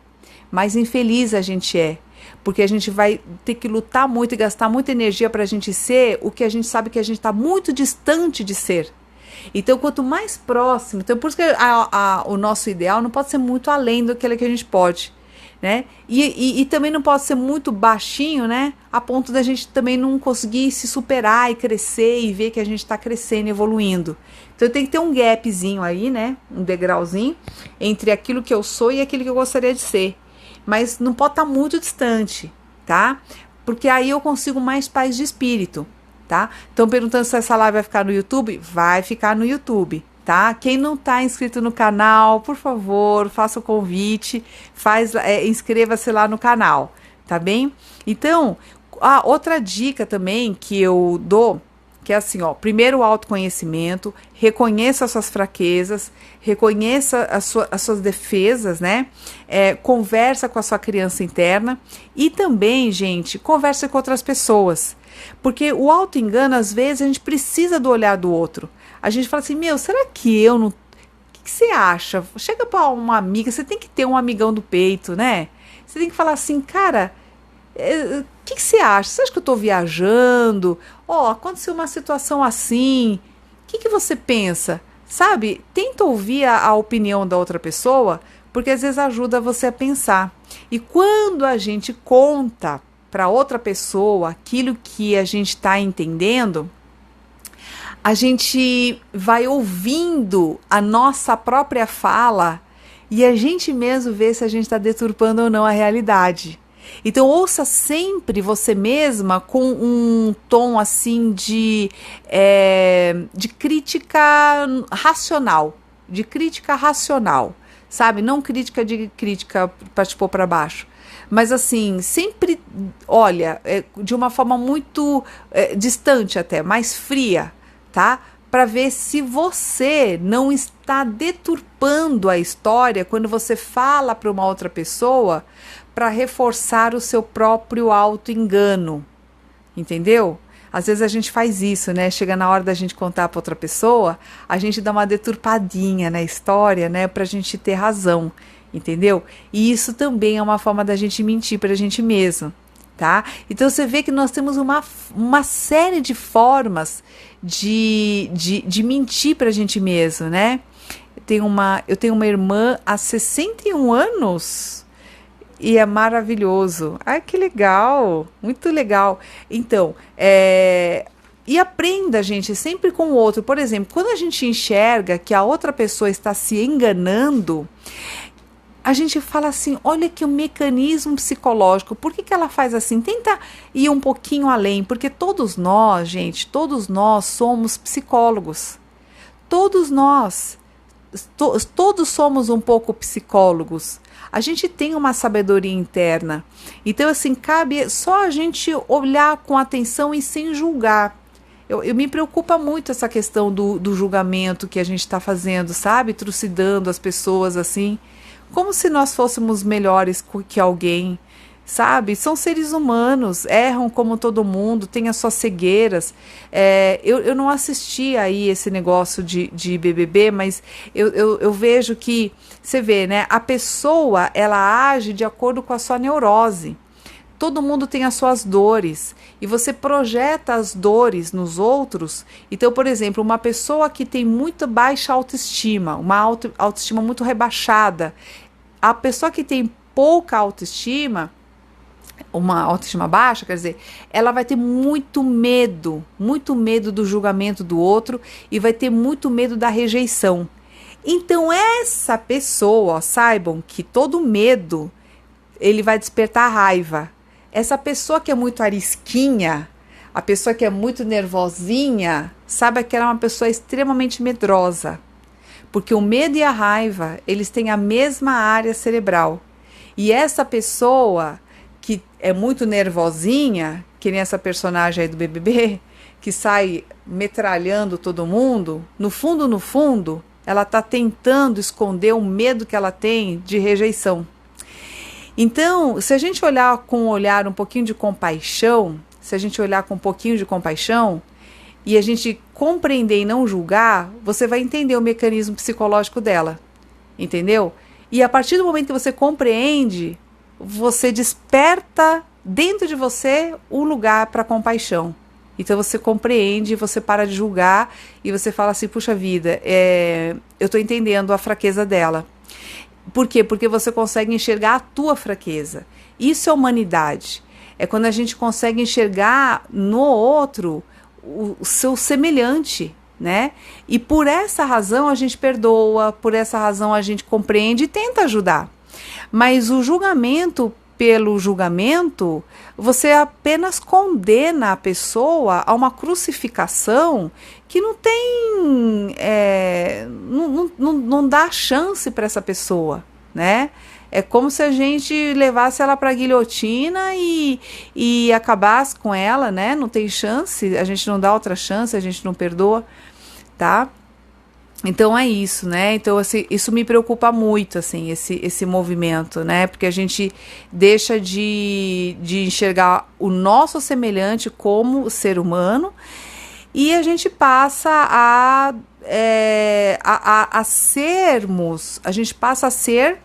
Mais infeliz a gente é. Porque a gente vai ter que lutar muito e gastar muita energia para a gente ser o que a gente sabe que a gente está muito distante de ser. Então, quanto mais próximo... Então, por isso que o nosso ideal não pode ser muito além daquele que a gente pode, né? E também não pode ser muito baixinho, né? A ponto da gente também não conseguir se superar e crescer e ver que a gente está crescendo, evoluindo. Então tem que ter um gapzinho aí, né? Um degrauzinho entre aquilo que eu sou e aquilo que eu gostaria de ser. Mas não pode estar muito distante, tá? Porque aí eu consigo mais paz de espírito, tá? Então perguntando se essa live vai ficar no YouTube, vai ficar no YouTube, tá? Quem não está inscrito no canal, por favor, faça o convite, inscreva-se lá no canal, tá bem? Então, outra dica também que eu dou, que é assim, ó, primeiro o autoconhecimento, reconheça as suas fraquezas, reconheça as suas defesas, né? Conversa com a sua criança interna e também, gente, conversa com outras pessoas. Porque o auto-engano, às vezes, a gente precisa do olhar do outro. A gente fala assim, meu, será que eu não... O que você acha? Chega para uma amiga, você tem que ter um amigão do peito, né? Você tem que falar assim, cara, o que você acha? Você acha que eu estou viajando? Aconteceu uma situação assim. O que você pensa? Sabe? Tenta ouvir a opinião da outra pessoa, porque às vezes ajuda você a pensar. E quando a gente conta para outra pessoa aquilo que a gente está entendendo, a gente vai ouvindo a nossa própria fala e a gente mesmo vê se a gente está deturpando ou não a realidade. Então ouça sempre você mesma com um tom assim de crítica racional, sabe? Não crítica de crítica para te pôr para baixo. Mas assim, sempre olha, de uma forma muito distante até, mais fria, tá? Para ver se você não está deturpando a história quando você fala para uma outra pessoa para reforçar o seu próprio auto-engano, entendeu? Às vezes a gente faz isso, né? Chega na hora da gente contar para outra pessoa, a gente dá uma deturpadinha na história, né? Para a gente ter razão, entendeu? E isso também é uma forma da gente mentir para a gente mesmo, tá? Então você vê que nós temos uma série de formas de mentir para a gente mesmo, né? Eu tenho uma irmã há 61 anos. E é maravilhoso. Ai, que legal, muito legal. Então, e aprenda, gente, sempre com o outro. Por exemplo, quando a gente enxerga que a outra pessoa está se enganando, a gente fala assim, olha que o mecanismo psicológico, por que ela faz assim? Tenta ir um pouquinho além, porque todos nós, gente, todos nós somos psicólogos. Todos nós. Todos somos um pouco psicólogos. A gente tem uma sabedoria interna. Então, assim, cabe só a gente olhar com atenção e sem julgar. Eu me preocupa muito essa questão do julgamento que a gente está fazendo, sabe? Trucidando as pessoas assim, como se nós fôssemos melhores que alguém, sabe? São seres humanos, erram como todo mundo, têm as suas cegueiras. Eu não assisti aí esse negócio de BBB, mas eu vejo que, você vê, né? A pessoa, ela age de acordo com a sua neurose. Todo mundo tem as suas dores e você projeta as dores nos outros. Então, por exemplo, uma pessoa que tem muito baixa autoestima, uma autoestima muito rebaixada, a pessoa que tem pouca autoestima, uma autoestima baixa, quer dizer, ela vai ter muito medo do julgamento do outro e vai ter muito medo da rejeição. Então, essa pessoa, ó, saibam que todo medo, ele vai despertar raiva. Essa pessoa que é muito arisquinha, a pessoa que é muito nervosinha, sabe que ela é uma pessoa extremamente medrosa. Porque o medo e a raiva, eles têm a mesma área cerebral. E essa pessoa que é muito nervosinha, que nem essa personagem aí do BBB, que sai metralhando todo mundo, no fundo, ela está tentando esconder o medo que ela tem de rejeição. Então, se a gente olhar com um olhar um pouquinho de compaixão, e a gente compreender e não julgar, você vai entender o mecanismo psicológico dela, entendeu? E a partir do momento que você compreende, você desperta dentro de você um lugar para compaixão. Então você compreende, você para de julgar e você fala assim, puxa vida, eu estou entendendo a fraqueza dela. Por quê? Porque você consegue enxergar a tua fraqueza. Isso é humanidade. É quando a gente consegue enxergar no outro o seu semelhante, né? E por essa razão a gente perdoa, por essa razão a gente compreende e tenta ajudar. Mas o julgamento pelo julgamento, você apenas condena a pessoa a uma crucificação que não tem, não dá chance para essa pessoa, né? É como se a gente levasse ela para a guilhotina e acabasse com ela, né? Não tem chance, a gente não dá outra chance, a gente não perdoa, tá? Então é isso, né? Então assim, isso me preocupa muito, assim, esse movimento, né? Porque a gente deixa de enxergar o nosso semelhante como ser humano e a gente passa a sermos, a gente passa a ser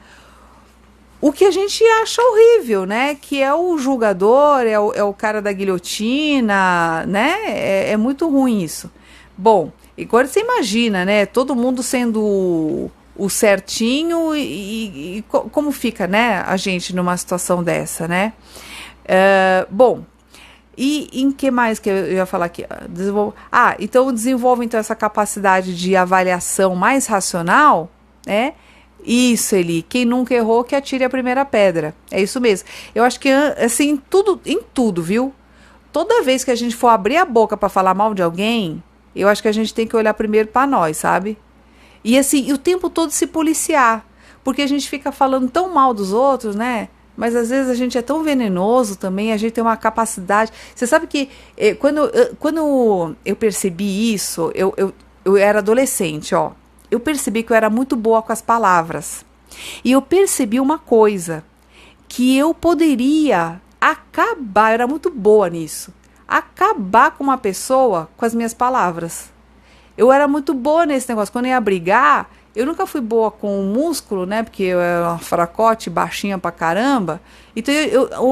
o que a gente acha horrível, né? Que é o julgador, é o cara da guilhotina, né? É muito ruim isso. Bom, agora você imagina, né? Todo mundo sendo o certinho e como fica, né? A gente numa situação dessa, né? Bom, e em que mais que eu ia falar aqui? Então desenvolve então, essa capacidade de avaliação mais racional, né? Isso, Eli, quem nunca errou que atire a primeira pedra. É isso mesmo. Eu acho que assim, em tudo, viu? Toda vez que a gente for abrir a boca para falar mal de alguém, eu acho que a gente tem que olhar primeiro para nós, sabe? E assim, e o tempo todo se policiar. porque a gente fica falando tão mal dos outros, né? Mas às vezes a gente é tão venenoso também, a gente tem uma capacidade. Você sabe que quando eu percebi isso, eu era adolescente, ó. Eu percebi que eu era muito boa com as palavras. E eu percebi uma coisa, que eu poderia acabar, eu era muito boa nisso, acabar com uma pessoa com as minhas palavras. Eu era muito boa nesse negócio. Quando eu ia brigar, eu nunca fui boa com o músculo, né? Porque eu era uma fracote, baixinha pra caramba. Então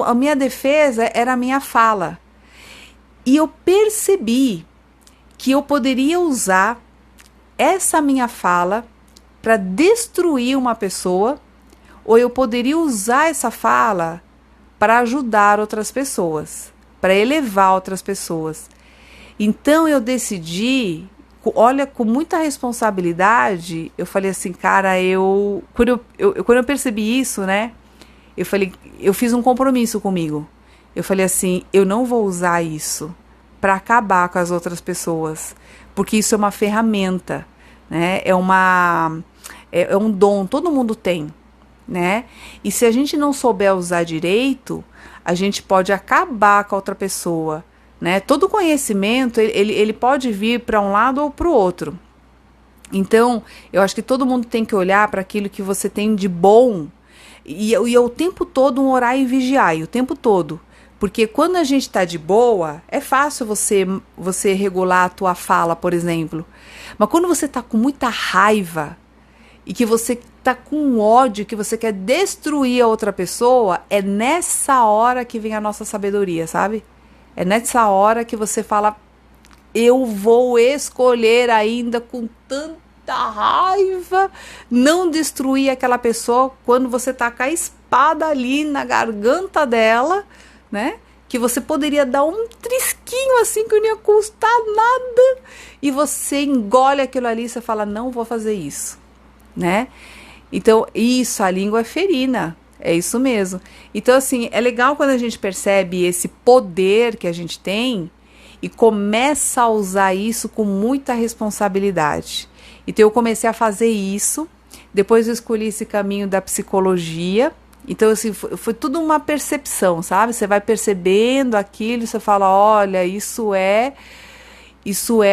a minha defesa era a minha fala. E eu percebi que eu poderia usar essa minha fala para destruir uma pessoa, ou eu poderia usar essa fala para ajudar outras pessoas, para elevar outras pessoas. Então eu decidi, olha, com muita responsabilidade, eu falei assim, cara, quando eu percebi isso, né, eu falei, eu fiz um compromisso comigo. Eu falei assim, eu não vou usar isso para acabar com as outras pessoas, porque isso é uma ferramenta, né, é um dom, todo mundo tem, né, e se a gente não souber usar direito, a gente pode acabar com a outra pessoa, né? Todo conhecimento, ele pode vir para um lado ou para o outro. Então, eu acho que todo mundo tem que olhar para aquilo que você tem de bom e o tempo todo um orar e vigiar, o tempo todo. Porque quando a gente está de boa, é fácil você regular a tua fala, por exemplo. Mas quando você está com muita raiva e que você está com ódio, que você quer destruir a outra pessoa, é nessa hora que vem a nossa sabedoria, sabe? É nessa hora que você fala, eu vou escolher ainda com tanta raiva não destruir aquela pessoa quando você tá com a espada ali na garganta dela, né? Que você poderia dar um trisquinho assim que não ia custar nada e você engole aquilo ali e você fala, não vou fazer isso, né? Então, isso, a língua é ferina. É isso mesmo. Então, assim, é legal quando a gente percebe esse poder que a gente tem e começa a usar isso com muita responsabilidade. Então, eu comecei a fazer isso, depois eu escolhi esse caminho da psicologia. Então, assim, foi tudo uma percepção, sabe? Você vai percebendo aquilo e você fala, olha, isso é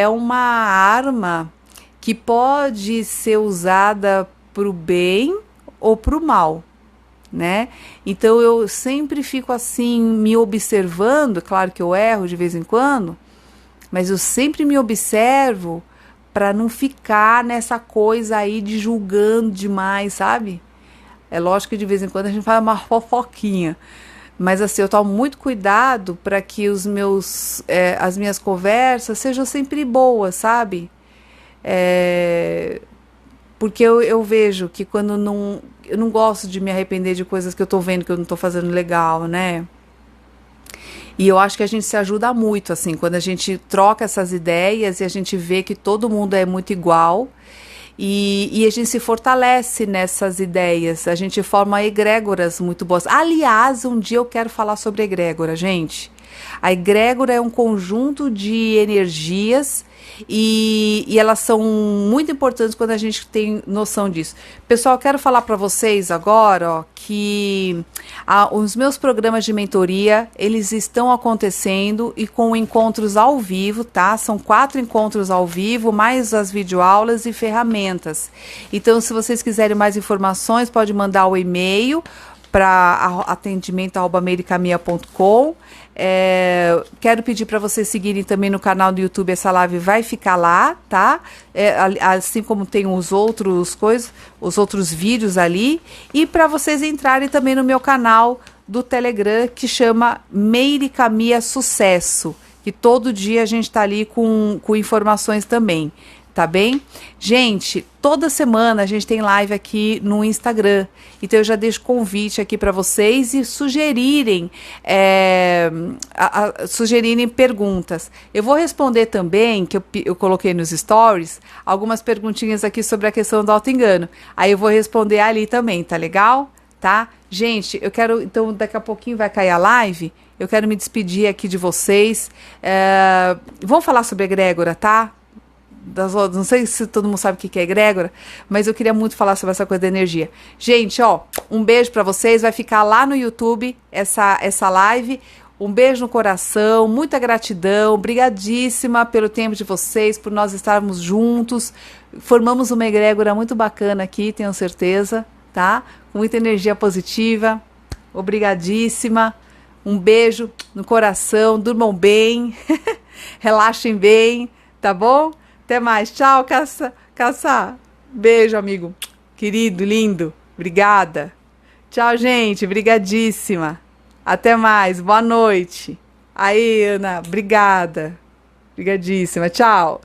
uma arma que pode ser usada para o bem ou para o mal. Né? Então eu sempre fico assim me observando, claro que eu erro de vez em quando, mas eu sempre me observo para não ficar nessa coisa aí de julgando demais, sabe? É lógico que de vez em quando a gente faz uma fofoquinha, mas assim, eu tomo muito cuidado para que as minhas conversas sejam sempre boas, sabe? Porque eu vejo que quando eu não gosto de me arrepender de coisas que eu tô vendo que eu não tô fazendo legal, né? E eu acho que a gente se ajuda muito, assim, quando a gente troca essas ideias e a gente vê que todo mundo é muito igual e a gente se fortalece nessas ideias, a gente forma egrégoras muito boas. Aliás, um dia eu quero falar sobre egrégora, gente. A egrégora é um conjunto de energias e elas são muito importantes quando a gente tem noção disso. Pessoal, eu quero falar para vocês agora, ó, que os meus programas de mentoria, eles estão acontecendo e com encontros ao vivo, tá? São 4 encontros ao vivo, mais as videoaulas e ferramentas. Então, se vocês quiserem mais informações, pode mandar o e-mail para atendimento@meiricamia.com. Quero pedir para vocês seguirem também no canal do YouTube, essa live vai ficar lá, tá? Assim como tem os outros vídeos ali. E para vocês entrarem também no meu canal do Telegram, que chama Meiricamia Sucesso, que todo dia a gente tá ali com informações também. Tá bem? Gente, toda semana a gente tem live aqui no Instagram. Então eu já deixo convite aqui para vocês e sugerirem perguntas. Eu vou responder também, que eu coloquei nos stories, algumas perguntinhas aqui sobre a questão do auto-engano. Aí eu vou responder ali também, tá legal? Tá? Gente, eu quero, então daqui a pouquinho vai cair a live. Eu quero me despedir aqui de vocês. Vamos falar sobre egrégora, tá? não sei se todo mundo sabe o que é egrégora, mas eu queria muito falar sobre essa coisa da energia. Gente, ó, um beijo pra vocês, vai ficar lá no YouTube essa live. Um beijo no coração, muita gratidão, obrigadíssima pelo tempo de vocês, por nós estarmos juntos. Formamos uma egrégora muito bacana aqui, tenho certeza, tá? Com muita energia positiva. Obrigadíssima. Um beijo no coração, durmam bem, relaxem bem, tá bom? Até mais. Tchau, Caça. Beijo, amigo. Querido, lindo. Obrigada. Tchau, gente. Obrigadíssima. Até mais. Boa noite. Aí, Ana. Obrigada. Obrigadíssima. Tchau.